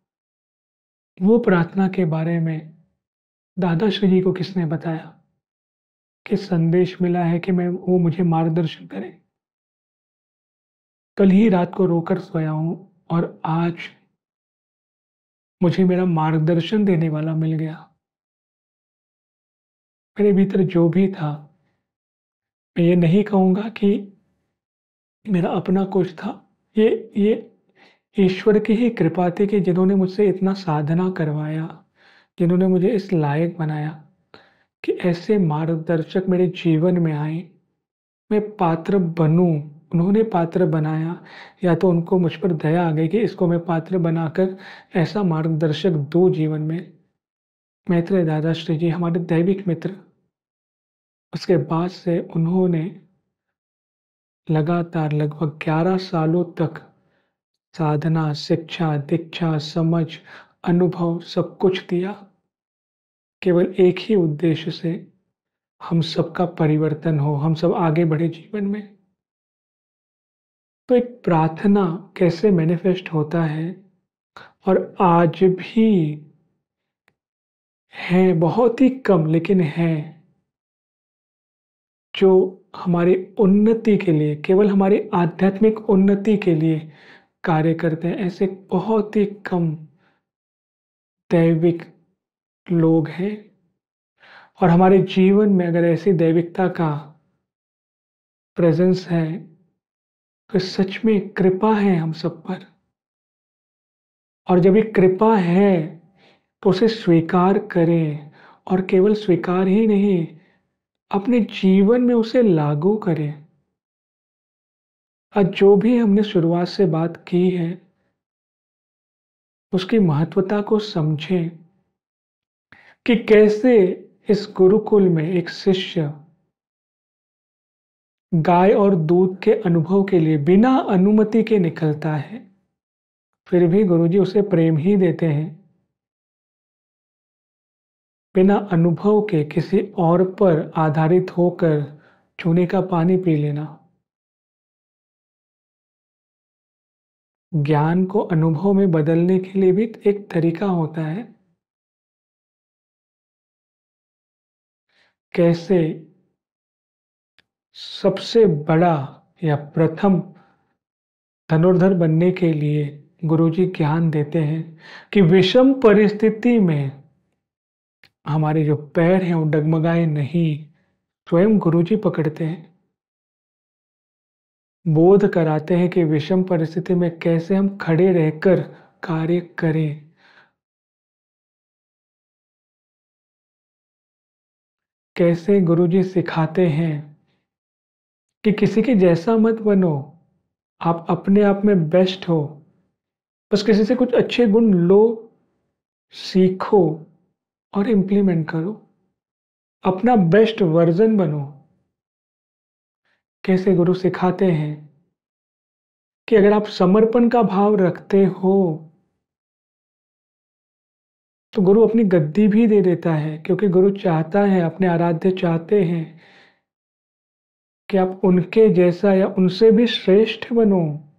वो प्रार्थना के बारे में दादाश्री जी को किसने बताया कि संदेश मिला है कि मैं, वो मुझे मार्गदर्शन करें। कल ही रात को रोकर सोया हूँ और आज मुझे मेरा मार्गदर्शन देने वाला मिल गया। मेरे भीतर जो भी था, मैं ये नहीं कहूँगा कि मेरा अपना कुछ था। ये ईश्वर की ही कृपा थी कि जिन्होंने मुझसे इतना साधना करवाया, जिन्होंने मुझे इस लायक बनाया कि ऐसे मार्गदर्शक मेरे जीवन में आए, मैं पात्र बनूँ। उन्होंने पात्र बनाया, या तो उनको मुझ पर दया आ गई कि इसको मैं पात्र बनाकर ऐसा मार्गदर्शक दूँ जीवन में। मैत्रेय दादाश्री जी हमारे दैविक मित्र, उसके बाद से उन्होंने लगातार लगभग 11 सालों तक साधना, शिक्षा, दीक्षा, समझ, अनुभव सब कुछ दिया, केवल एक ही उद्देश्य से, हम सबका परिवर्तन हो, हम सब आगे बढ़े जीवन में। तो एक प्रार्थना कैसे मैनिफेस्ट होता है, और आज भी है, बहुत ही कम लेकिन है, जो हमारी उन्नति के लिए, केवल हमारी आध्यात्मिक उन्नति के लिए कार्य करते हैं। ऐसे बहुत ही कम दैविक लोग हैं, और हमारे जीवन में अगर ऐसी दैविकता का प्रेजेंस है तो सच में कृपा है हम सब पर। और जब ये कृपा है तो उसे स्वीकार करें, और केवल स्वीकार ही नहीं, अपने जीवन में उसे लागू करें। आज जो भी हमने शुरुआत से बात की है उसकी महत्वता को समझें कि कैसे इस गुरुकुल में एक शिष्य गाय और दूध के अनुभव के लिए बिना अनुमति के निकलता है, फिर भी गुरुजी उसे प्रेम ही देते हैं। बिना अनुभव के किसी और पर आधारित होकर चूने का पानी पी लेना। ज्ञान को अनुभव में बदलने के लिए भी एक तरीका होता है। कैसे सबसे बड़ा या प्रथम धनुर्धर बनने के लिए गुरुजी ज्ञान देते हैं कि विषम परिस्थिति में हमारे जो पैर हैं वो डगमगाए नहीं, स्वयं गुरुजी पकड़ते हैं, बोध कराते हैं कि विषम परिस्थिति में कैसे हम खड़े रहकर कार्य करें। कैसे गुरुजी सिखाते हैं कि किसी के जैसा मत बनो, आप अपने आप में बेस्ट हो, बस किसी से कुछ अच्छे गुण लो, सीखो और इम्प्लीमेंट करो, अपना बेस्ट वर्जन बनो। कैसे गुरु सिखाते हैं कि अगर आप समर्पण का भाव रखते हो तो गुरु अपनी गद्दी भी दे देता है, क्योंकि गुरु चाहता है, अपने आराध्य चाहते हैं कि आप उनके जैसा या उनसे भी श्रेष्ठ बनो।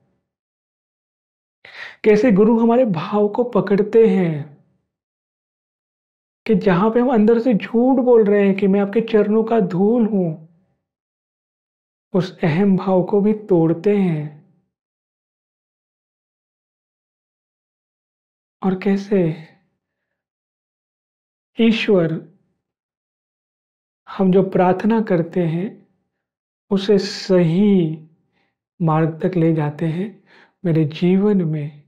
कैसे गुरु हमारे भाव को पकड़ते हैं कि जहां पे हम अंदर से झूठ बोल रहे हैं कि मैं आपके चरणों का धूल हूं, उस अहम भाव को भी तोड़ते हैं। और कैसे ईश्वर हम जो प्रार्थना करते हैं उसे सही मार्ग तक ले जाते हैं। मेरे जीवन में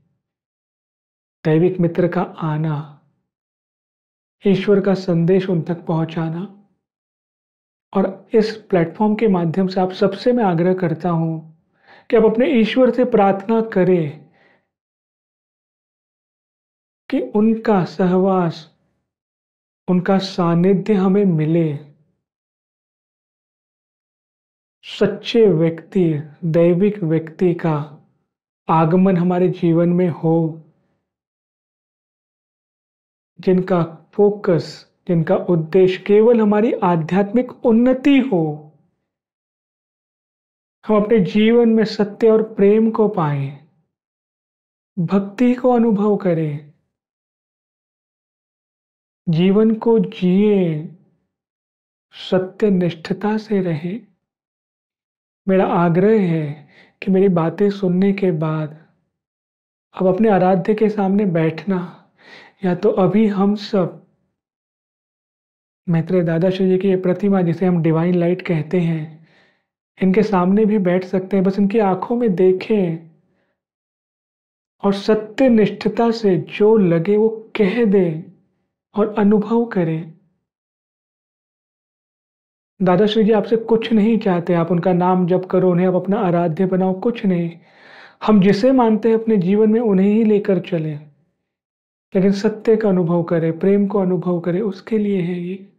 दैविक मित्र का आना, ईश्वर का संदेश उन तक पहुंचाना, और इस प्लेटफॉर्म के माध्यम से आप सबसे मैं आग्रह करता हूं कि आप अपने ईश्वर से प्रार्थना करें कि उनका सहवास, उनका सानिध्य हमें मिले। सच्चे व्यक्ति, दैविक व्यक्ति का आगमन हमारे जीवन में हो, जिनका फोकस, जिनका उद्देश्य केवल हमारी आध्यात्मिक उन्नति हो। हम अपने जीवन में सत्य और प्रेम को पाएं, भक्ति को अनुभव करें, जीवन को जिए, सत्य निष्ठता से रहें। मेरा आग्रह है कि मेरी बातें सुनने के बाद अब अपने आराध्य के सामने बैठना, या तो अभी हम सब मैत्रेय दादाश्री जी की ये प्रतिमा, जिसे हम डिवाइन लाइट कहते हैं, इनके सामने भी बैठ सकते हैं। बस इनकी आंखों में देखें और सत्य निष्ठता से जो लगे वो कह दें और अनुभव करें। दादाश्री जी आपसे कुछ नहीं चाहते, आप उनका नाम जप करो, उन्हें आप अपना आराध्य बनाओ, कुछ नहीं। हम जिसे मानते हैं अपने जीवन में उन्हें ही लेकर चलें, लेकिन सत्य का अनुभव करें, प्रेम को अनुभव करें, उसके लिए है ये।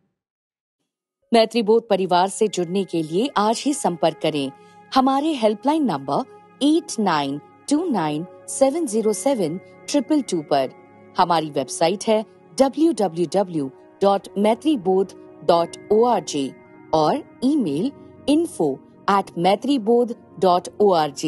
मैत्री बोध परिवार से जुड़ने के लिए आज ही संपर्क करें हमारे हेल्पलाइन नंबर 8929707222 पर। हमारी वेबसाइट है www.maitribodh.org और ईमेल info@maitribodh.org।